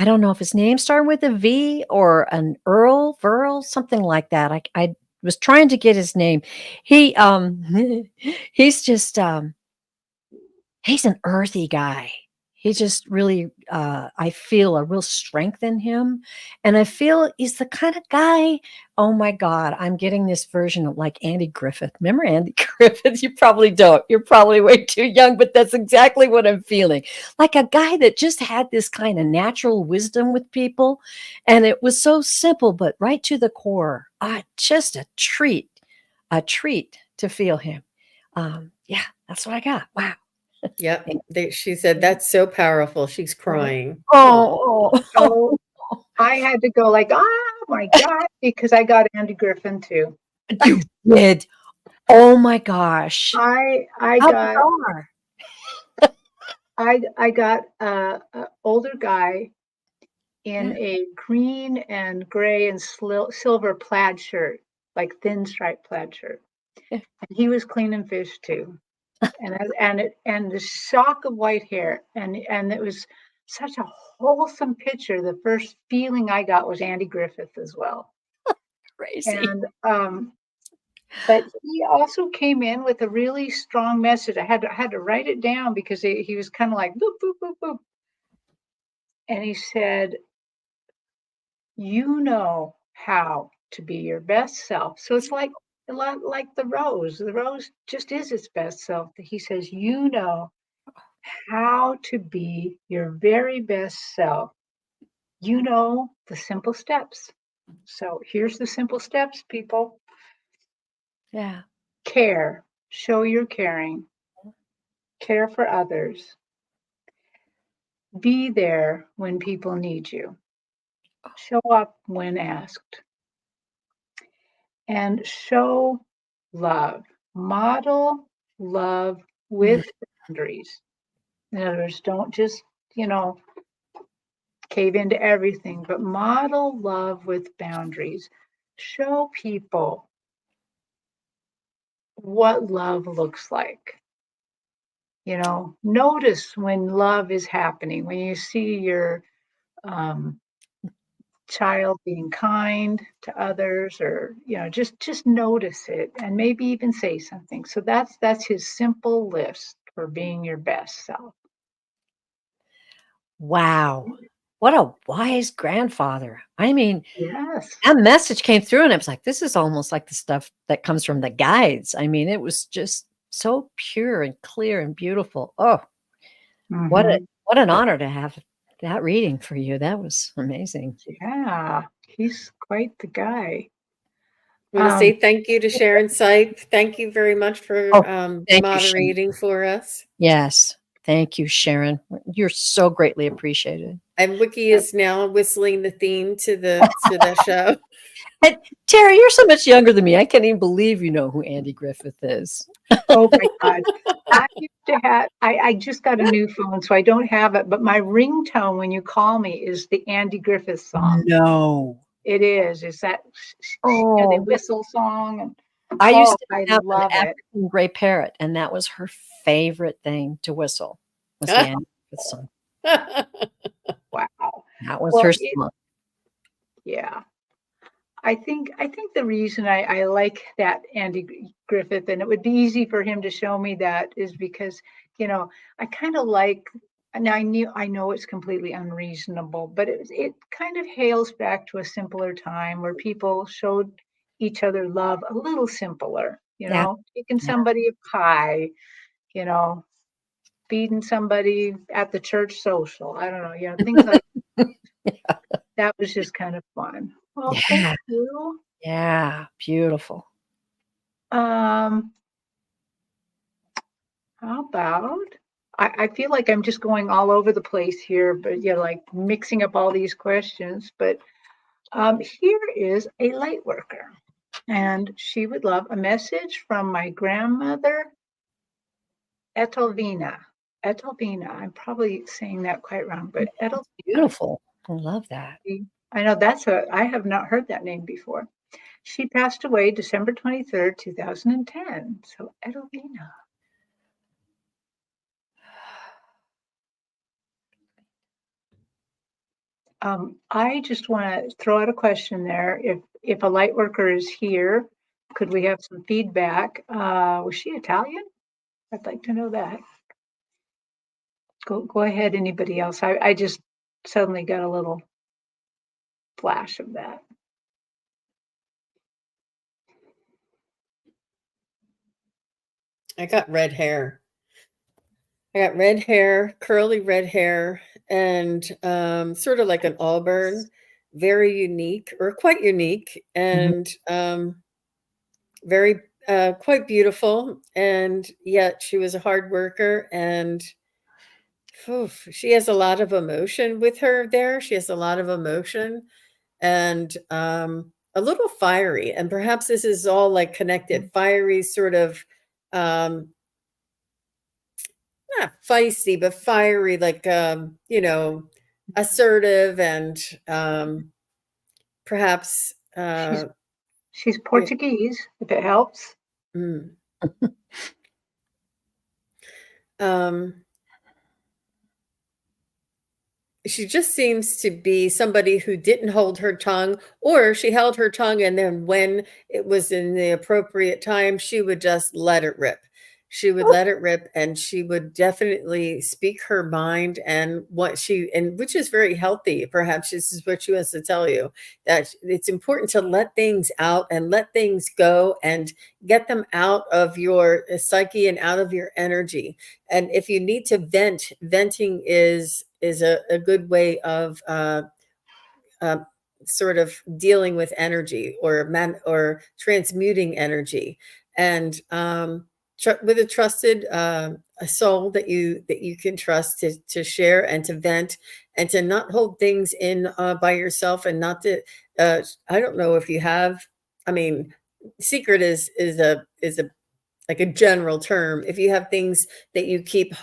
don't know if his name started with a V or an Verl, something like that. I was trying to get his name. He he's just he's an earthy guy. He just really, I feel a real strength in him. And I feel he's the kind of guy, oh my God, I'm getting this version of like Andy Griffith. Remember Andy Griffith? You probably don't. You're probably way too young, but that's exactly what I'm feeling. Like a guy that just had this kind of natural wisdom with people. And it was so simple, but right to the core. Just a treat to feel him. Yeah, that's what I got. Wow. Yep. She said, that's so powerful. She's crying. Oh, So I had to go like, oh my God, because I got Andy Griffin too. you did. Oh my gosh. I How got bizarre. I got a older guy in a green and gray and silver plaid shirt, like thin striped plaid shirt. Yeah. And he was cleaning fish too. And the shock of white hair, and it was such a wholesome picture. The first feeling I got was Andy Griffith as well. Crazy. And but he also came in with a really strong message. I had to write it down because he was kind of like boop boop boop boop, and he said, "You know how to be your best self." So it's like a lot like the rose. The rose just is its best self. He says, "You know how to be your very best self. You know the simple steps." So here's the simple steps, people. Yeah. Care. Show you're caring. Care for others. Be there when people need you. Show up when asked. And show love. Model love with boundaries. In other words, don't just, cave into everything, but model love with boundaries. Show people what love looks like. Notice when love is happening, when you see your um, child being kind to others, or just notice it and maybe even say something. So that's his simple list for being your best self. Wow. What a wise grandfather. I mean, Yes. that message came through and I was like, this is almost like the stuff that comes from the guides. I mean, it was just so pure and clear and beautiful. Oh, Mm-hmm. what an honor to have that reading for you. That was amazing. Yeah, he's quite the guy. I want to say thank you to Sharon Sipe. Thank you very much for Oh, thank you, Sharon. moderating for us. Yes. Thank you, Sharon. You're so greatly appreciated. And Wiki is now whistling the theme to the show. And Teri, you're so much younger than me. I can't even believe you know who Andy Griffith is. Oh my God. I used to have, I just got a new phone, so I don't have it, but my ringtone when you call me is the Andy Griffith song. No. It is. It's that the Oh, whistle song. And I used to I have an love it. African gray parrot, and that was her favorite thing to whistle. Was the Andy Griffith song. Wow. That was Well, her song. yeah. I think the reason I like that Andy Griffith, and it would be easy for him to show me that, is because I kind of like, and I know it's completely unreasonable, but it kind of hails back to a simpler time where people showed each other love a little simpler, Yeah. taking Yeah. somebody a pie, you know, feeding somebody at the church social. I don't know, things like that was just kind of fun. Well, thank Yeah. you. Yeah. Beautiful. Um, how about I feel like I'm just going all over the place here, but like mixing up all these questions. But here is a light worker, and she would love a message from my grandmother, Etelvina. Etelvina. I'm probably saying that quite wrong, but Etelvina. Beautiful. I love that. I know I have not heard that name before. She passed away December 23rd, 2010. So Etelvina. I just want to throw out a question there. If a light worker is here, could we have some feedback? Was she Italian? I'd like to know that. Go ahead, anybody else. I just suddenly got a little flash of that. I got red hair. I got red hair, curly red hair, and sort of like an auburn, very unique or quite unique, Mhm. and very quite beautiful. And yet she was a hard worker, and she has a lot of emotion with her there. She has a lot of emotion and a little fiery. And perhaps this is all like connected, fiery, sort of not feisty, but fiery, like assertive and perhaps She's she's yeah, Portuguese, if it helps. mm, um, she just seems to be somebody who didn't hold her tongue, or she held her tongue, and then when it was in the appropriate time, she would just let it rip. She would let it rip, and she would definitely speak her mind and which is very healthy. Perhaps this is what she wants to tell you, that it's important to let things out and let things go and get them out of your psyche and out of your energy. And if you need to vent, venting is a good way of uh, sort of dealing with energy or transmuting energy. And with a trusted a soul that you can trust to share and to vent and to not hold things in by yourself, and not to I don't know if you have, I mean, secret is a like a general term. If you have things that you keep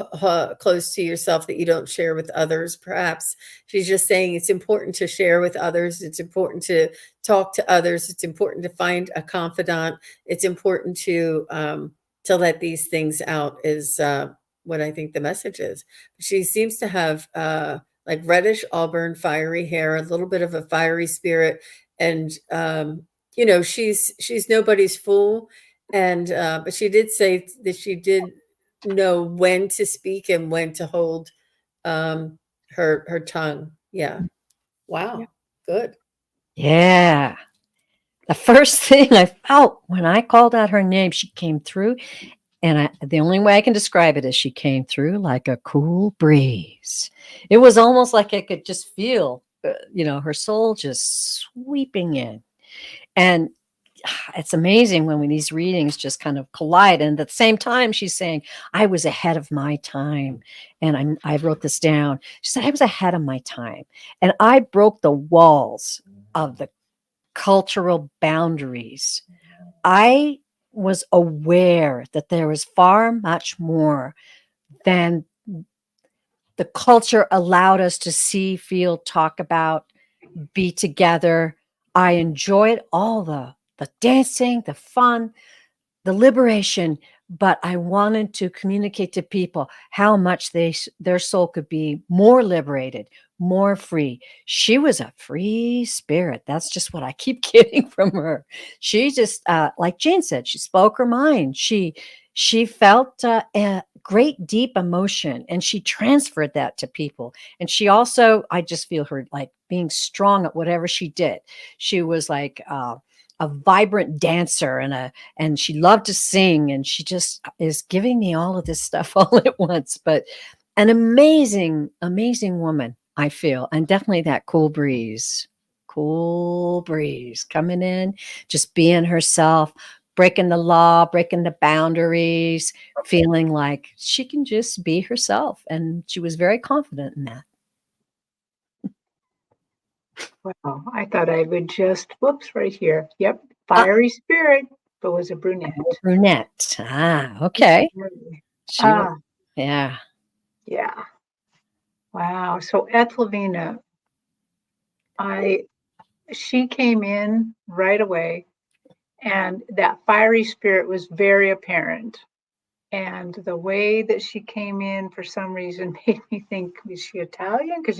close to yourself that you don't share with others, perhaps she's just saying it's important to share with others. It's important to talk to others. It's important to find a confidant. It's important to let these things out. Is what I think the message is. She seems to have like reddish auburn, fiery hair, a little bit of a fiery spirit, and she's nobody's fool. And but she did say that she did know when to speak and when to hold her tongue. Yeah. Yeah. Wow. Good. Yeah. The first thing I felt when I called out her name, she came through, and the only way I can describe it is she came through like a cool breeze. It was almost like I could just feel, her soul just sweeping in. And it's amazing when these readings just kind of collide. And at the same time, she's saying, I was ahead of my time. And I wrote this down. She said, I was ahead of my time. And I broke the walls of the cultural boundaries. I was aware that there was far much more than the culture allowed us to see, feel, talk about, be together. I enjoyed all the dancing, the fun, the liberation, but I wanted to communicate to people how much their soul could be more liberated, more free. She was a free spirit. That's just what I keep getting from her. She just, like Jane said, she spoke her mind. She felt a great deep emotion, and she transferred that to people. And she also, I just feel her like being strong at whatever she did. She was like a vibrant dancer and she loved to sing, and she just is giving me all of this stuff all at once. But an amazing, amazing woman, I feel, and definitely that cool breeze coming in, just being herself, breaking the law, breaking the boundaries, feeling like she can just be herself. And she was very confident in that. Wow, I thought I would just, whoops, right here. Yep, fiery spirit, but was a brunette. Brunette. Ah, okay. She was, Ah, yeah. yeah. Wow. So Ethelvina, she came in right away, and that fiery spirit was very apparent. And the way that she came in, for some reason, made me think, is she Italian? Because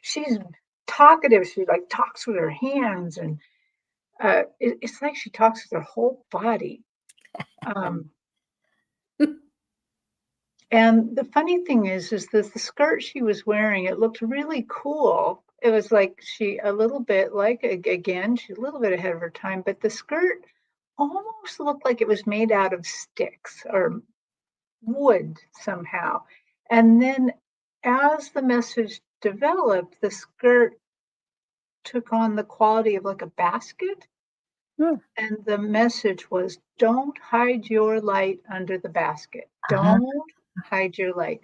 she's talkative. She like talks with her hands, and it's like she talks with her whole body. Um, and the funny thing is that the skirt she was wearing, it looked really cool. It was like a little bit like, again, she's a little bit ahead of her time, but the skirt almost looked like it was made out of sticks or wood somehow. And then as the message developed, the skirt took on the quality of like a basket. Hmm. And the message was, don't hide your light under the basket. Uh-huh. Don't hide your light.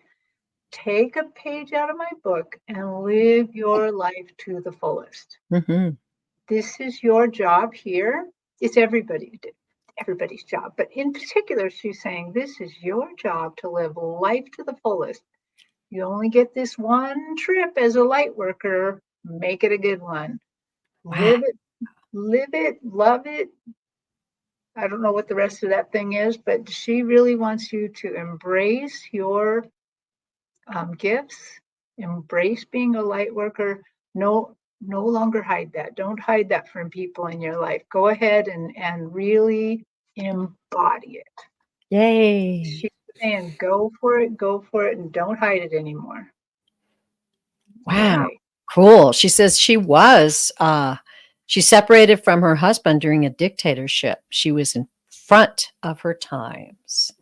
Take a page out of my book and live your life to the fullest. Mm-hmm. This is your job here. It's everybody's job. But in particular, she's saying this is your job to live life to the fullest. You only get this one trip as a light worker. Make it a good one. Wow. Live it, love it. I don't know what the rest of that thing is, but she really wants you to embrace your gifts, embrace being a light worker. No longer hide that. Don't hide that from people in your life. Go ahead and really embody it. Yay. She's saying, go for it, and don't hide it anymore. Wow. Okay. Cool. She says she separated from her husband during a dictatorship. She was in front of her times.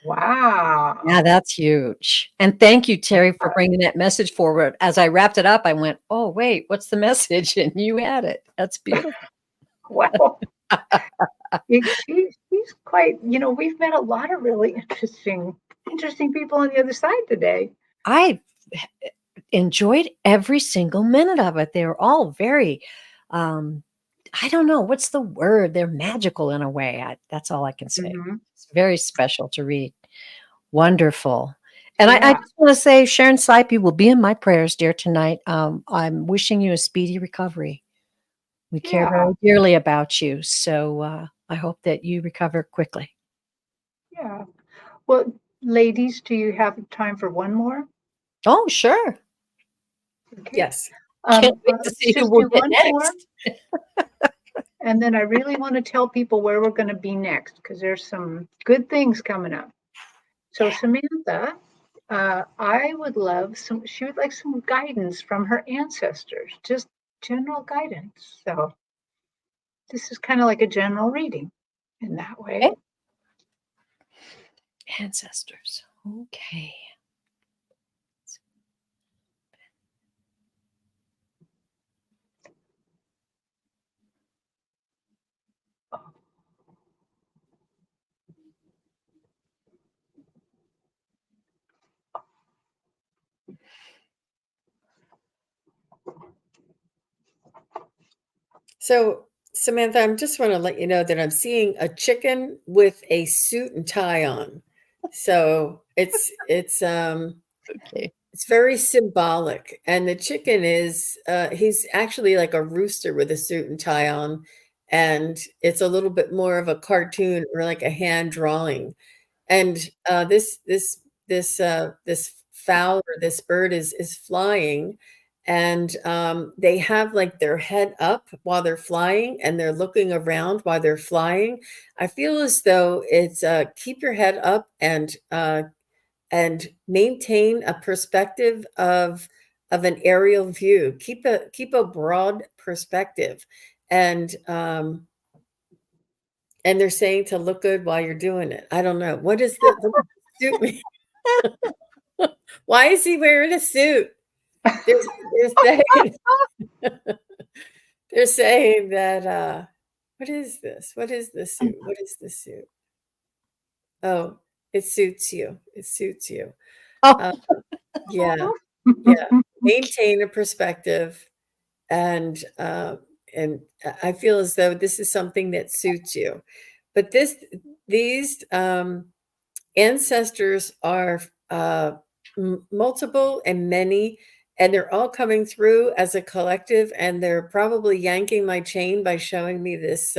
Wow. Yeah, that's huge. And thank you, Teri, for bringing that message forward. As I wrapped it up, I went, oh, wait, what's the message? And you had it. That's beautiful. Well, she's quite, we've met a lot of really interesting people on the other side today. I enjoyed every single minute of it. They were all very, I don't know, what's the word? They're magical in a way. That's all I can say. Mm-hmm. It's very special to read. Wonderful. And I Yeah. just want to say, Sharon Sipey will be in my prayers, dear, tonight. I'm wishing you a speedy recovery. We care Yeah. very dearly about you. So I hope that you recover quickly. Yeah. Well, ladies, do you have time for one more? Oh, sure. Okay. Yes. Can't wait to Let's see who just we'll do get one more. next. And then I really want to tell people where we're going to be next, because there's some good things coming up. So Samantha, I would love she would like some guidance from her ancestors, just general guidance. So this is kind of like a general reading in that way. Okay. Ancestors. Okay. So, Samantha, I just want to let you know that I'm seeing a chicken with a suit and tie on. So Okay. it's very symbolic. And the chicken is he's actually like a rooster with a suit and tie on, and it's a little bit more of a cartoon or like a hand drawing. And this fowl or this bird is flying, and they have like their head up while they're flying, and they're looking around while they're flying. I feel as though it's keep your head up and maintain a perspective of an aerial view. Keep a broad perspective, and And they're saying to look good while you're doing it. I don't know. What does the suit mean? Why is he wearing a suit? They're saying they're saying that what is this? What is the suit? What is the suit? Oh, it suits you. It suits you. Oh, Uh, yeah. Yeah. Maintain a perspective and I feel as though this is something that suits you. But these ancestors are multiple and many, and they're all coming through as a collective, and they're probably yanking my chain by showing me this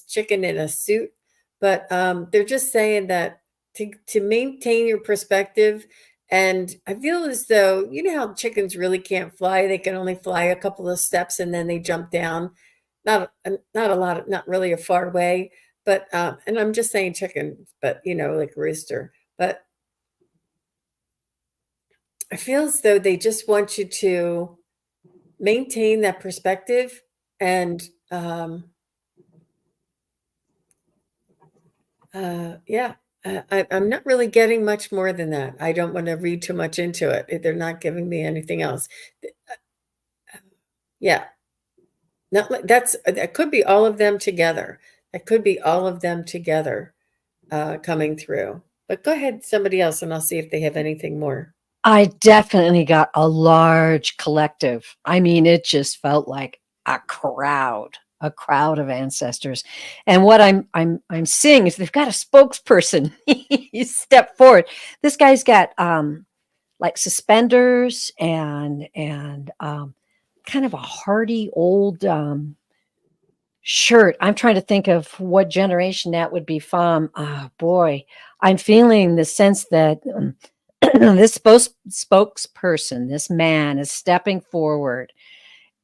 chicken in a suit. But they're just saying that to maintain your perspective. And I feel as though, you know how chickens really can't fly, they can only fly a couple of steps and then they jump down, not a lot, not really a far way. But and I'm just saying chicken, but like rooster. But I feel as though they just want you to maintain that perspective. And yeah, I'm not really getting much more than that. I don't want to read too much into it. They're not giving me anything else. Yeah, not like that could be all of them together. That could be all of them together coming through. But go ahead, somebody else, and I'll see if they have anything more. I definitely got a large collective. I mean, it just felt like a crowd of ancestors. And what I'm seeing is they've got a spokesperson. He stepped forward. This guy's got like suspenders and kind of a hardy old shirt. I'm trying to think of what generation that would be from. Oh boy, I'm feeling the sense that this spokesperson, this man, is stepping forward,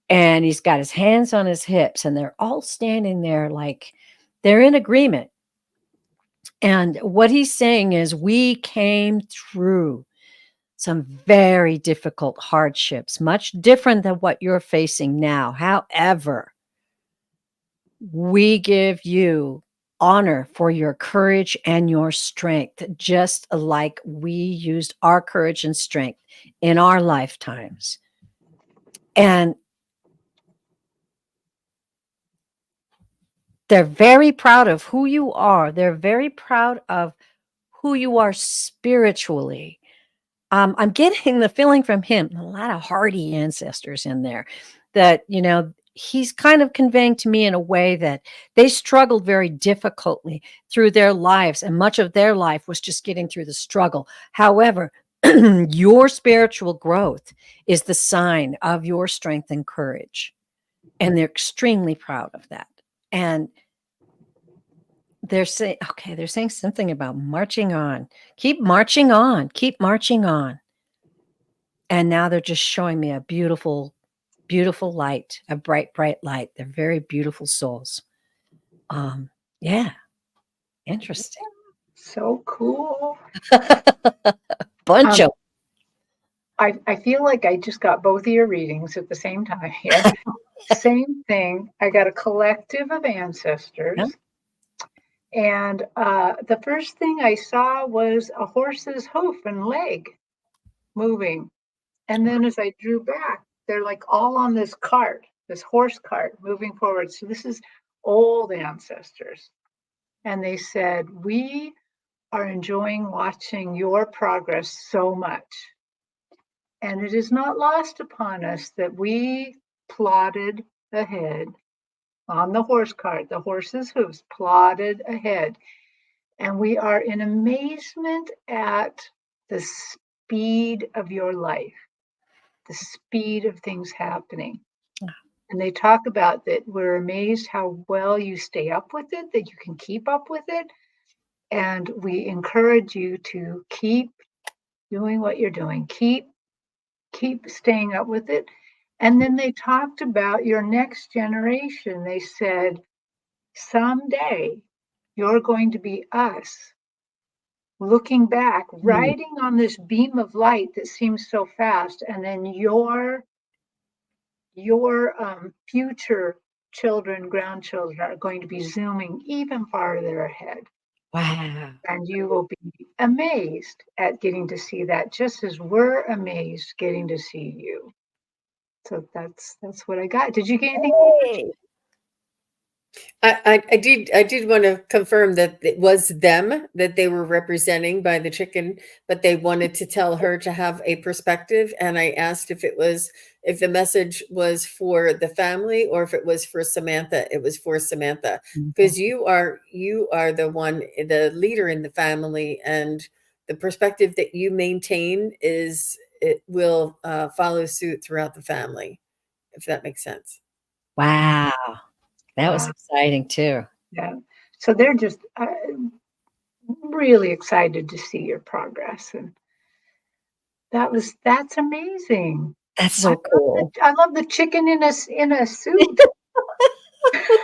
and he's got his hands on his hips, and they're all standing there like they're in agreement. And what he's saying is, we came through some very difficult hardships, much different than what you're facing now. However, we give you honor for your courage and your strength, just like we used our courage and strength in our lifetimes. And they're very proud of who you are. They're very proud of who you are spiritually. I'm getting the feeling from him, a lot of hardy ancestors in there, that, he's kind of conveying to me in a way that they struggled very difficultly through their lives, and much of their life was just getting through the struggle. However, your spiritual growth is the sign of your strength and courage, and they're extremely proud of that. And they're saying something about marching on. Keep marching on. Keep marching on. And now they're just showing me a beautiful, beautiful light, a bright, bright light. They're very beautiful souls. Yeah, interesting. So cool. Bunch of I feel like I just got both of your readings at the same time here. Same thing. I got a collective of ancestors. Yeah. And the first thing I saw was a horse's hoof and leg moving. And then as I drew back, they're like all on this cart, this horse cart moving forward. So this is old ancestors. And they said, we are enjoying watching your progress so much. And it is not lost upon us that we plodded ahead on the horse cart, the horse's hooves plodded ahead. And we are in amazement at the speed of your life, the speed of things happening. And they talk about that we're amazed how well you stay up with it, that you can keep up with it. And we encourage you to keep doing what you're doing, keep staying up with it. And then they talked about your next generation. They said, someday you're going to be us, looking back, riding on this beam of light that seems so fast, and then your future children, grandchildren are going to be zooming even farther ahead. Wow. And you will be amazed at getting to see that, just as we're amazed getting to see you. So that's what I got. Did you get anything? Hey. I did want to confirm that it was them that they were representing by the chicken, but they wanted to tell her to have a perspective. And I asked if the message was for the family or if it was for Samantha. It was for Samantha because you are the leader in the family, and the perspective that you maintain it will follow suit throughout the family, if that makes sense. Wow. That was exciting too. Yeah. So they're just really excited to see your progress, and that's amazing. That's so cool. I love the chicken in a suit.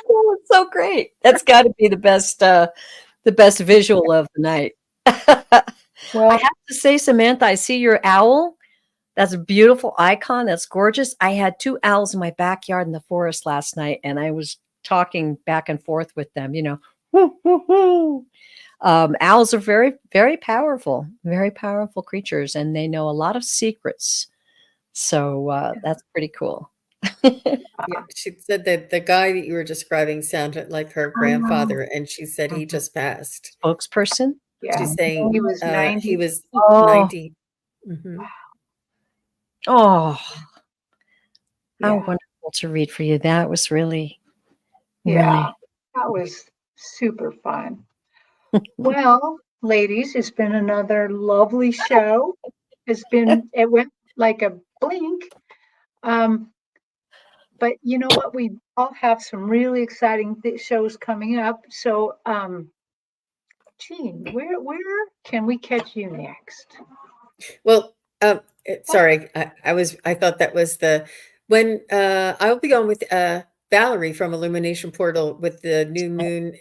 Oh, it's so great. That's got to be the best visual of the night. Well, I have to say, Samantha, I see your owl. That's a beautiful icon. That's gorgeous. I had 2 owls in my backyard in the forest last night, and I was talking back and forth with them, whoo, whoo, whoo. Owls are very, very powerful creatures, and they know a lot of secrets. So that's pretty cool. Yeah, she said that the guy that you were describing sounded like her grandfather, and she said he just passed. Spokesperson? yeah, She's saying he was 90. he was Oh, 90. Mhm. oh, how Yeah, wonderful to read for you. That was really, yeah, really. that was super fun. Well, ladies, it's been another lovely show. It went like a blink. But you know what? We all have some really exciting shows coming up. So, Jean, where can we catch you next? Well, sorry, I thought that was when I'll be on with Valerie from Illumination Portal with the new moon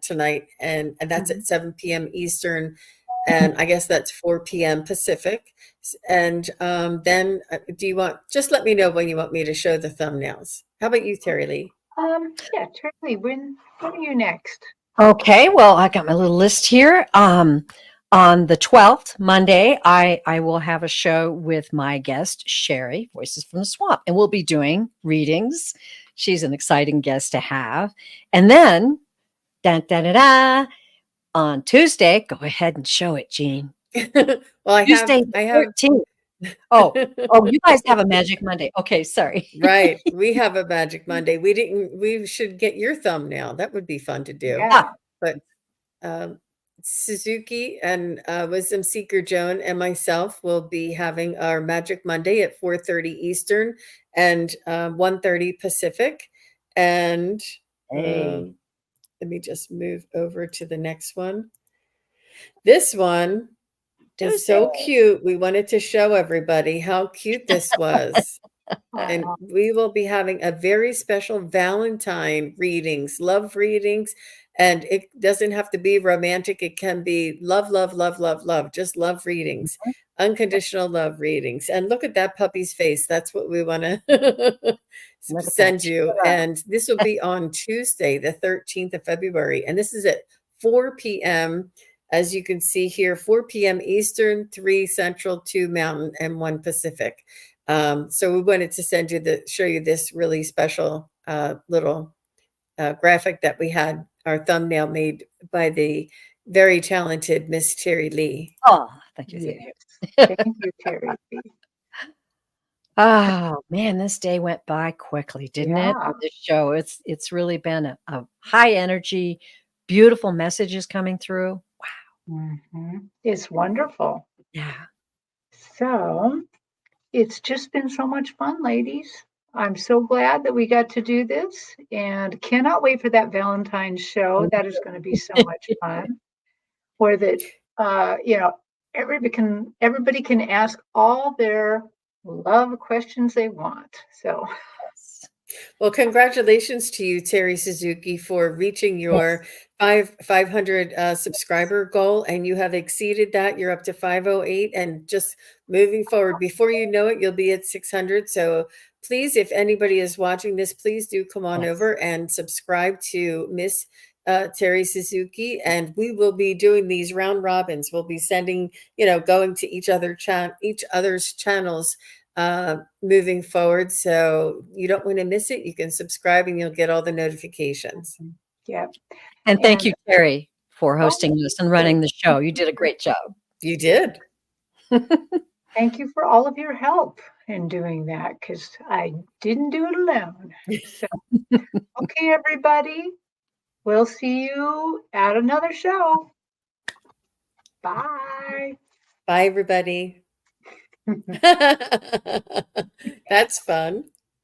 tonight, and that's at 7 p.m. Eastern, and I guess that's 4 p.m. Pacific. And then, do you want? Just let me know when you want me to show the thumbnails. How about you, Teri Lee? Yeah, Charlie, when are you next? Okay, well, I got my little list here. On the 12th, Monday, I will have a show with my guest, Sherry, Voices from the Swamp, and we'll be doing readings. She's an exciting guest to have. And then, da, da, da, da, on Tuesday, go ahead and show it, Jean. Well, Tuesday I the have 13th. Oh, you guys have a Magic Monday. Okay, sorry. Right. We have a Magic Monday. We should get your thumbnail. That would be fun to do. Yeah. But um, Suzuki and Wisdom Seeker Joan and myself will be having our Magic Monday at 4:30 Eastern and 1:30 Pacific. And Hey. let me just move over to the next one. This one is so cute. We wanted to show everybody how cute this was. And we will be having a very special Valentine readings, love readings. And it doesn't have to be romantic. It can be love, love, love, love, love, just love readings, unconditional love readings. And look at that puppy's face. That's what we want to send you. And this will be on Tuesday, the 13th of February. And this is at 4 p.m. As you can see here, 4 p.m. Eastern, 3 Central, 2 Mountain, and 1 Pacific. So we wanted to show you this really special little graphic that we had our thumbnail made by the very talented Miss Teri Lee. Oh, thank you. Yes. Thank you, Terry. Oh man, this day went by quickly, didn't it? Yeah. With this show, it's really been a high energy, beautiful messages coming through. It's wonderful. Yeah. So it's just been so much fun, ladies. I'm so glad that we got to do this and cannot wait for that Valentine's show. That is going to be so much fun. Where everybody can ask all their love questions they want. So Well, congratulations to you, Teri Suzuki, for reaching your 500 subscriber goal, and you have exceeded that. You're up to 508, and just moving forward. Before you know it, you'll be at 600. So please, if anybody is watching this, please do come on Yes. over and subscribe to Miss Teri Suzuki, and we will be doing these round robins. We'll be sending, going to each other's channels moving forward. So you don't want to miss it. You can subscribe and you'll get all the notifications. Yep. And thank And- you, Teri, for hosting this and running the show. You did a great job. You did. Thank you for all of your help in doing that, because I didn't do it alone. So, okay, everybody. We'll see you at another show. Bye. Bye, everybody. That's fun.